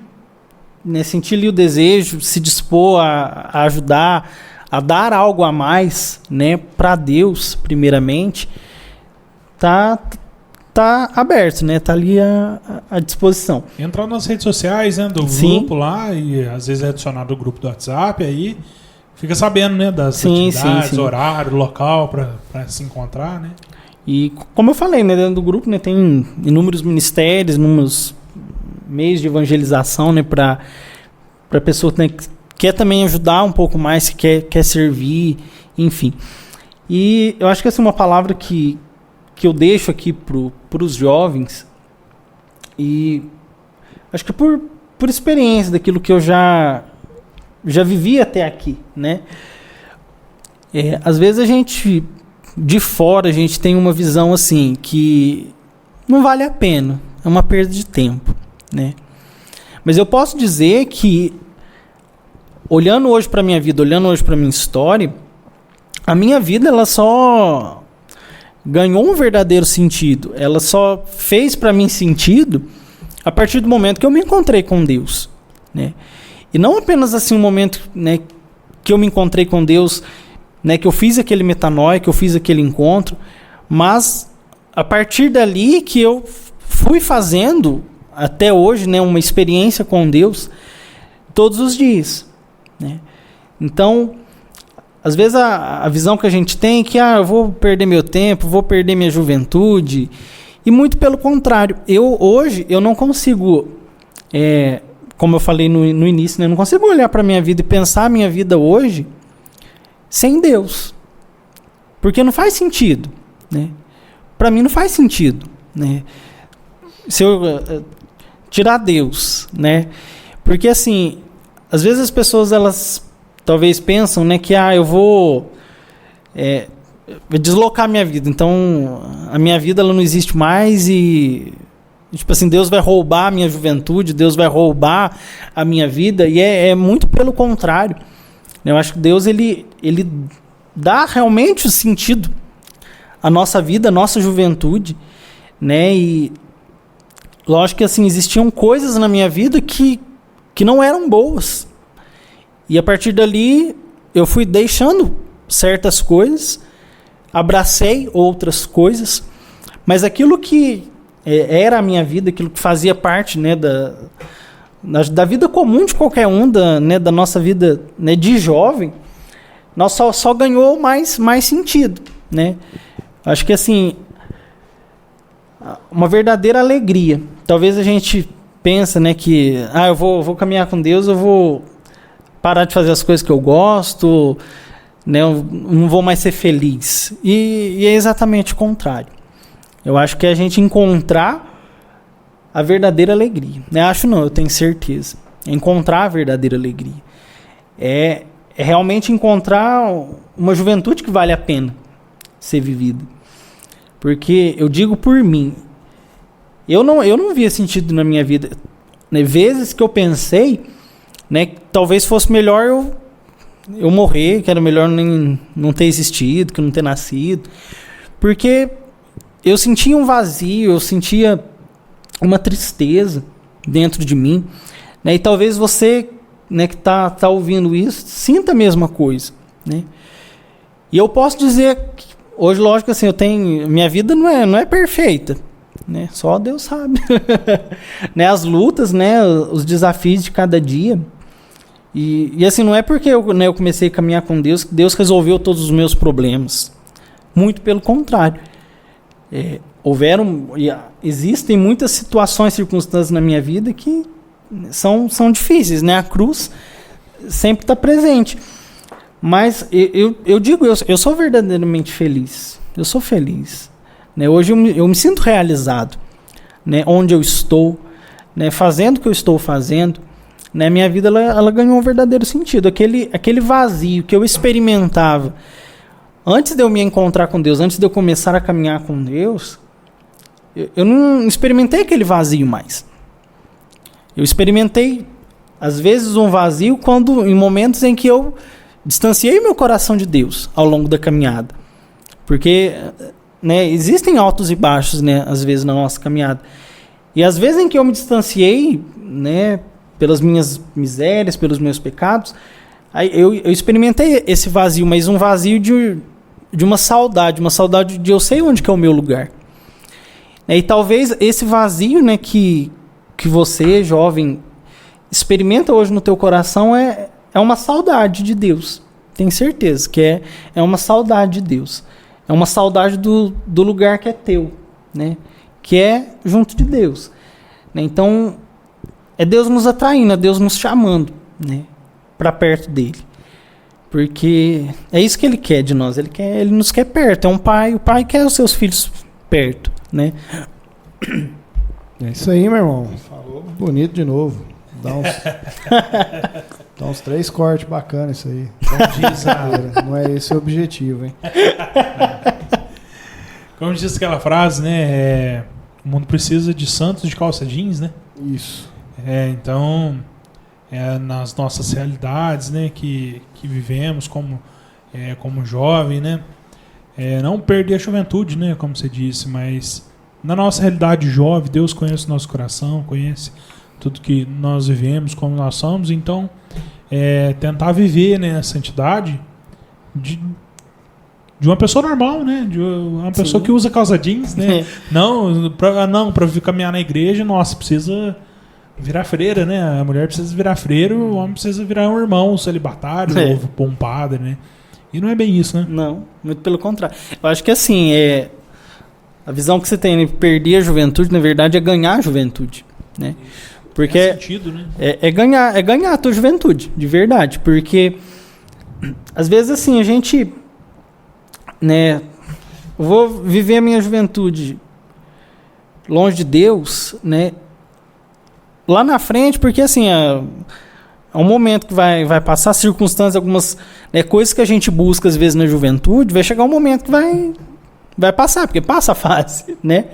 [SPEAKER 3] né, sentir ali o desejo, se dispor a ajudar, a dar algo a mais, né, para Deus primeiramente, tá aberto, né, tá ali à disposição.
[SPEAKER 1] Entrar nas redes sociais, né, do grupo lá, e às vezes é adicionado o grupo do WhatsApp, aí fica sabendo, né, das atividades, horário, local para se encontrar, né?
[SPEAKER 3] E como eu falei, né, dentro do grupo, né, tem inúmeros ministérios, inúmeros meios de evangelização, né, para a pessoa, né, que quer também ajudar um pouco mais, que quer servir, enfim. E eu acho que essa é uma palavra que eu deixo aqui para os jovens, e acho que por experiência daquilo que eu já vivi até aqui, né? Às vezes a gente, de fora, a gente tem uma visão assim, que não vale a pena, é uma perda de tempo, né? Mas eu posso dizer que, olhando hoje para a minha vida, olhando hoje para a minha história, a minha vida, ela só ganhou um verdadeiro sentido, ela só fez para mim sentido a partir do momento que eu me encontrei com Deus, né? E não apenas assim um momento, né, que eu me encontrei com Deus, né, que eu fiz aquele metanoia, que eu fiz aquele encontro, mas a partir dali que eu fui fazendo até hoje, né, uma experiência com Deus todos os dias, né? Então, às vezes a visão que a gente tem é que eu vou perder meu tempo, vou perder minha juventude, e muito pelo contrário. Hoje eu não consigo, como eu falei no início, né, eu não consigo olhar para a minha vida e pensar a minha vida hoje sem Deus, porque não faz sentido, né? Para mim não faz sentido, né? Se eu tirar Deus, né? Porque assim, às vezes as pessoas, elas talvez pensam, né, que eu vou deslocar a minha vida, então a minha vida ela não existe mais e tipo assim, Deus vai roubar a minha juventude, Deus vai roubar a minha vida, e é muito pelo contrário. Eu acho que Deus ele dá realmente o sentido à nossa vida, à nossa juventude, né? E lógico que assim, existiam coisas na minha vida que que não eram boas. E a partir dali, eu fui deixando certas coisas, abracei outras coisas, mas aquilo que era a minha vida, aquilo que fazia parte, né, da vida comum de qualquer um, da nossa vida, né, de jovem, nós só ganhou mais sentido, né? Acho que assim, uma verdadeira alegria. Talvez a gente pensa, né, que eu vou caminhar com Deus, eu vou parar de fazer as coisas que eu gosto, né, eu não vou mais ser feliz. E é exatamente o contrário. Eu acho que é a gente encontrar a verdadeira alegria. Né? Acho não, eu tenho certeza. É encontrar a verdadeira alegria. É realmente encontrar uma juventude que vale a pena ser vivida. Porque eu digo por mim, eu não via sentido na minha vida. Né? Vezes que eu pensei, né, que talvez fosse melhor eu morrer, que era melhor nem não ter existido, que não ter nascido. Porque eu sentia um vazio, eu sentia uma tristeza dentro de mim. Né? E talvez você, né, que tá ouvindo isso, sinta a mesma coisa. Né? E eu posso dizer que hoje, lógico, assim, minha vida não é perfeita. Né? Só Deus sabe. Né? As lutas, né, os desafios de cada dia. E assim, não é porque eu comecei a caminhar com Deus que Deus resolveu todos os meus problemas. Muito pelo contrário. Existem muitas situações, circunstâncias na minha vida que são difíceis, né? A cruz sempre está presente. Mas eu digo, eu sou verdadeiramente feliz. Eu sou feliz. Né? Hoje eu me sinto realizado. Né? Onde eu estou, né? Fazendo o que eu estou fazendo. Né? Minha vida ela ganhou um verdadeiro sentido. Aquele vazio que eu experimentava antes de eu me encontrar com Deus, antes de eu começar a caminhar com Deus, eu não experimentei aquele vazio mais. Eu experimentei, às vezes, um vazio em momentos em que eu distanciei meu coração de Deus ao longo da caminhada. Porque, né, existem altos e baixos, né, às vezes, na nossa caminhada. E às vezes em que eu me distanciei, né, pelas minhas misérias, pelos meus pecados, aí eu experimentei esse vazio, mas um vazio de uma saudade de eu sei onde que é o meu lugar. E talvez esse vazio, né, que você, jovem, experimenta hoje no teu coração é uma saudade de Deus. Tenho certeza que é uma saudade de Deus. É uma saudade do lugar que é teu, né, que é junto de Deus. Então, é Deus nos atraindo, é Deus nos chamando, né, para perto dele. Porque é isso que ele quer de nós. Ele nos quer perto. É um pai. O pai quer os seus filhos perto, né?
[SPEAKER 2] É isso aí, meu irmão. Falou bonito de novo. Dá uns 3 cortes bacanas isso aí. Não é esse o objetivo, hein?
[SPEAKER 1] Como diz aquela frase, né? O mundo precisa de santos de calça jeans, né?
[SPEAKER 2] Isso.
[SPEAKER 1] Então, nas nossas realidades, né, que vivemos como jovem, né, não perder a juventude, né, como você disse, mas na nossa realidade jovem, Deus conhece o nosso coração, conhece tudo que nós vivemos, como nós somos. Então, tentar viver, né, a santidade de uma pessoa normal, né, de uma pessoa que usa calça jeans, né, não para caminhar na igreja, nossa, precisa virar freira, né? A mulher precisa virar freira, o homem precisa virar um irmão celibatário, ou um padre, né? E não é bem isso, né?
[SPEAKER 3] Não, muito pelo contrário. Eu acho que assim, a visão que você tem de perder a juventude, na verdade, é ganhar a juventude, né? Porque
[SPEAKER 1] é sentido, né?
[SPEAKER 3] É ganhar a tua juventude, de verdade. Porque às vezes assim, a gente, né, eu vou viver a minha juventude longe de Deus, né? Lá na frente, porque assim, é um momento que vai passar circunstâncias, algumas, né, coisas que a gente busca às vezes na juventude, vai chegar um momento que vai passar, porque passa a fase, né?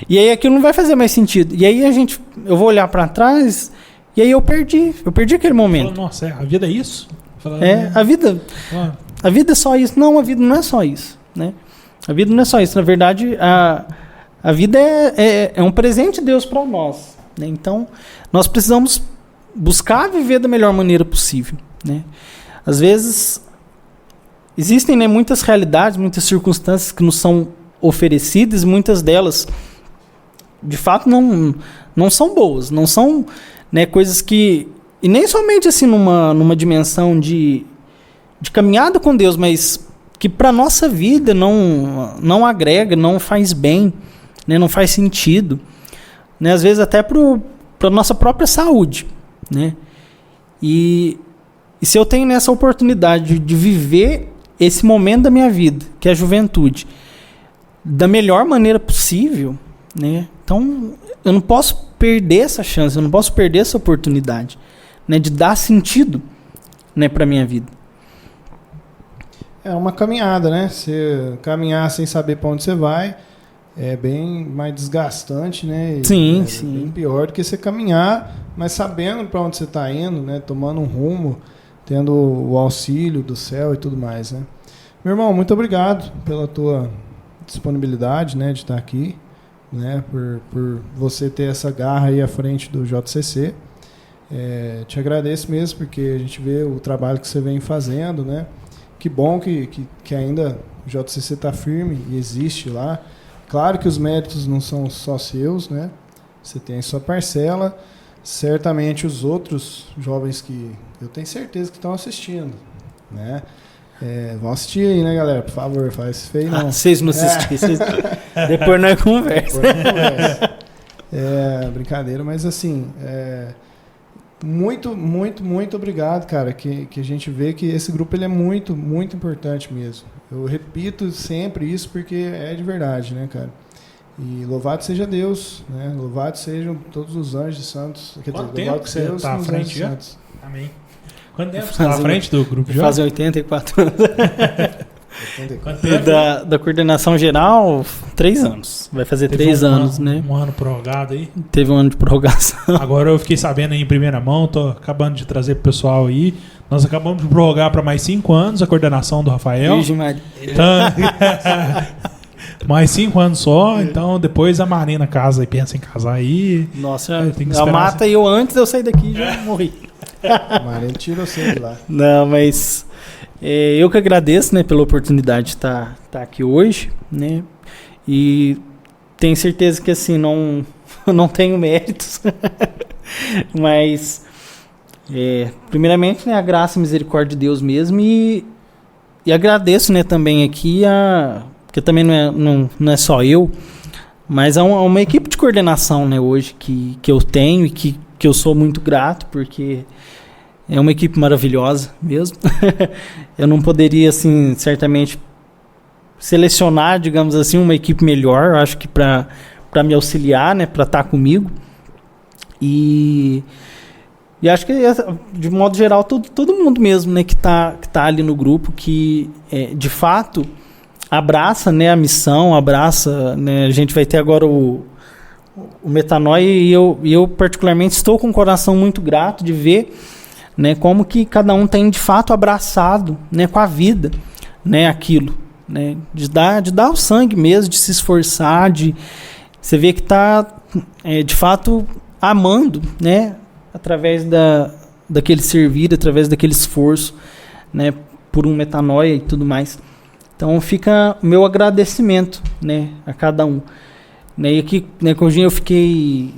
[SPEAKER 3] E aí aquilo não vai fazer mais sentido. E aí eu vou olhar para trás e aí eu perdi aquele momento.
[SPEAKER 1] Fala, nossa, a vida é isso?
[SPEAKER 3] A vida é só isso. Não, a vida não é só isso, né? A vida não é só isso. Na verdade, a vida é um presente de Deus para nós. Né? Então, nós precisamos buscar viver da melhor maneira possível, né? Às vezes existem, né, muitas realidades, muitas circunstâncias que nos são oferecidas, muitas delas de fato não são boas, não são, né, coisas que, e nem somente assim numa dimensão de caminhada com Deus, mas que para nossa vida não agrega, não faz bem, né, não faz sentido, né, às vezes até para nossa própria saúde, né? E se eu tenho nessa oportunidade de viver esse momento da minha vida, que é a juventude, da melhor maneira possível, né? Então, eu não posso perder essa chance, eu não posso perder essa oportunidade, né, de dar sentido, né, para minha vida.
[SPEAKER 2] É uma caminhada, né? Você caminhar sem saber para onde você vai é bem mais desgastante, né?
[SPEAKER 3] Sim,
[SPEAKER 2] é
[SPEAKER 3] sim.
[SPEAKER 2] bem pior do que você caminhar, mas sabendo para onde você está indo, né? Tomando um rumo, tendo o auxílio do céu e tudo mais, né? Meu irmão, muito obrigado pela tua disponibilidade, né, de estar aqui, né, por você ter essa garra aí à frente do JCC. Te agradeço mesmo, porque a gente vê o trabalho que você vem fazendo, né? Que bom que ainda o JCC está firme e existe lá. Claro que os méritos não são só seus, né? Você tem a sua parcela. Certamente os outros jovens que eu tenho certeza que estão assistindo, né? Vão assistir aí, né, galera? Por favor, faz feio não.
[SPEAKER 3] Vocês não assistirem. Depois nós conversa.
[SPEAKER 2] Brincadeira, mas assim, muito, muito, muito obrigado, cara, que a gente vê que esse grupo ele é muito, muito importante mesmo. Eu repito sempre isso porque é de verdade, né, cara? E louvado seja Deus, né? Louvado sejam todos os anjos santos.
[SPEAKER 1] Quanto tempo que você está à frente já? Amém. Quanto tempo você está à frente do grupo já?
[SPEAKER 3] Fazem 84 anos. Da coordenação geral, 3 anos. Vai fazer 3 anos, né?
[SPEAKER 1] Um ano prorrogado aí.
[SPEAKER 3] Teve um ano de prorrogação. Agora
[SPEAKER 1] eu fiquei sabendo aí em primeira mão, tô acabando de trazer pro pessoal aí. Nós acabamos de prorrogar para mais 5 anos a coordenação do Rafael.
[SPEAKER 3] Virgem Maria.
[SPEAKER 1] Então, mais 5 anos só, então depois a Marina casa e pensa em casar aí.
[SPEAKER 3] Nossa, ela mata eu antes de eu sair daqui já morri.
[SPEAKER 2] A Marina tirou você de lá.
[SPEAKER 3] Não, mas eu que agradeço, né, pela oportunidade de estar aqui hoje, né? E tenho certeza que assim não tenho méritos, mas primeiramente, né, a graça e a misericórdia de Deus mesmo, e agradeço, né, também aqui porque também não é só eu, mas há uma equipe de coordenação, né, hoje que eu tenho e que eu sou muito grato, porque é uma equipe maravilhosa mesmo. Eu não poderia, assim, certamente selecionar, digamos assim, uma equipe melhor, eu acho que para me auxiliar, né, para estar comigo. E acho que, de modo geral, todo mundo mesmo, né, que tá ali no grupo, que de fato abraça, né, a missão, abraça, né, a gente vai ter agora o Metanoia, e eu particularmente estou com um coração muito grato de ver, né, como que cada um tem de fato abraçado, né, com a vida, né, aquilo, né, de dar o sangue mesmo, de se esforçar, você vê que está de fato amando, né, através daquele servir, através daquele esforço, né, por um Metanoia e tudo mais. Então fica o meu agradecimento, né, a cada um. Né, e aqui, né, com o Ginho eu fiquei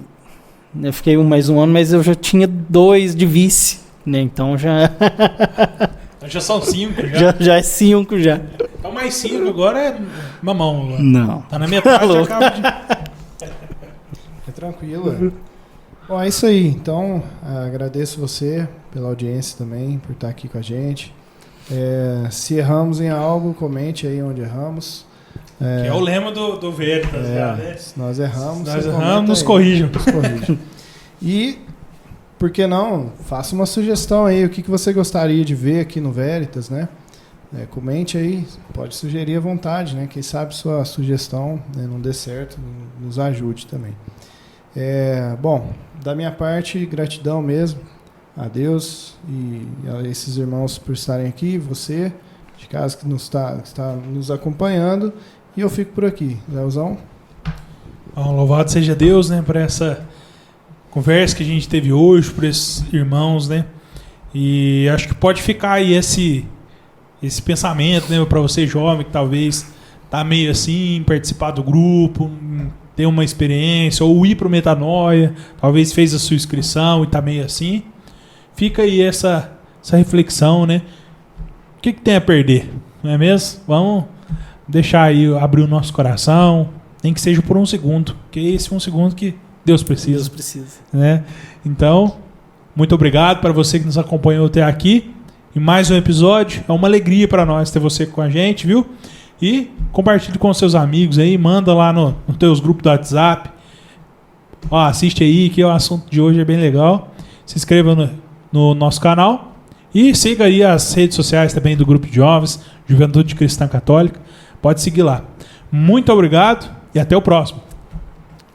[SPEAKER 3] mais um ano, mas eu já tinha 2 de vice, né, então já...
[SPEAKER 1] Já são 5 já.
[SPEAKER 3] Já é 5 já.
[SPEAKER 1] Então mais 5 agora é mamão. Agora.
[SPEAKER 3] Não.
[SPEAKER 1] Tá na metade, acaba de...
[SPEAKER 2] É tranquilo. Bom, é isso aí. Então, agradeço você pela audiência também, por estar aqui com a gente. Se erramos em algo, comente aí onde erramos.
[SPEAKER 1] Que é o lema do Veritas.
[SPEAKER 2] Se nós erramos,
[SPEAKER 1] nos corrijam.
[SPEAKER 2] E, por que não, faça uma sugestão aí, o que você gostaria de ver aqui no Veritas, né? Comente aí, pode sugerir à vontade, né? Quem sabe sua sugestão, né, não dê certo, nos ajude também. Bom, da minha parte, gratidão mesmo a Deus e a esses irmãos por estarem aqui, você, de casa que está nos acompanhando, e eu fico por aqui. Leozão?
[SPEAKER 1] Bom, louvado seja Deus, né, por essa conversa que a gente teve hoje por esses irmãos, né? E acho que pode ficar aí esse pensamento, né, para você jovem que talvez tá meio assim, participar do grupo, ter uma experiência, ou ir pro Metanoia, talvez fez a sua inscrição e tá meio assim. Fica aí essa reflexão, né? O que tem a perder? Não é mesmo? Vamos deixar aí, abrir o nosso coração, nem que seja por um segundo, que esse é um segundo que Deus precisa.
[SPEAKER 3] Deus precisa.
[SPEAKER 1] Né? Então, muito obrigado para você que nos acompanhou até aqui. Em mais um episódio. É uma alegria para nós ter você com a gente, viu? E compartilhe com seus amigos aí, manda lá no teus grupos do WhatsApp. Ó, assiste aí que o assunto de hoje é bem legal. Se inscreva no nosso canal e siga aí as redes sociais também do Grupo de Jovens, Juventude Cristã Católica. Pode seguir lá. Muito obrigado e até o próximo.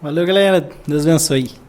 [SPEAKER 3] Valeu, galera. Deus abençoe.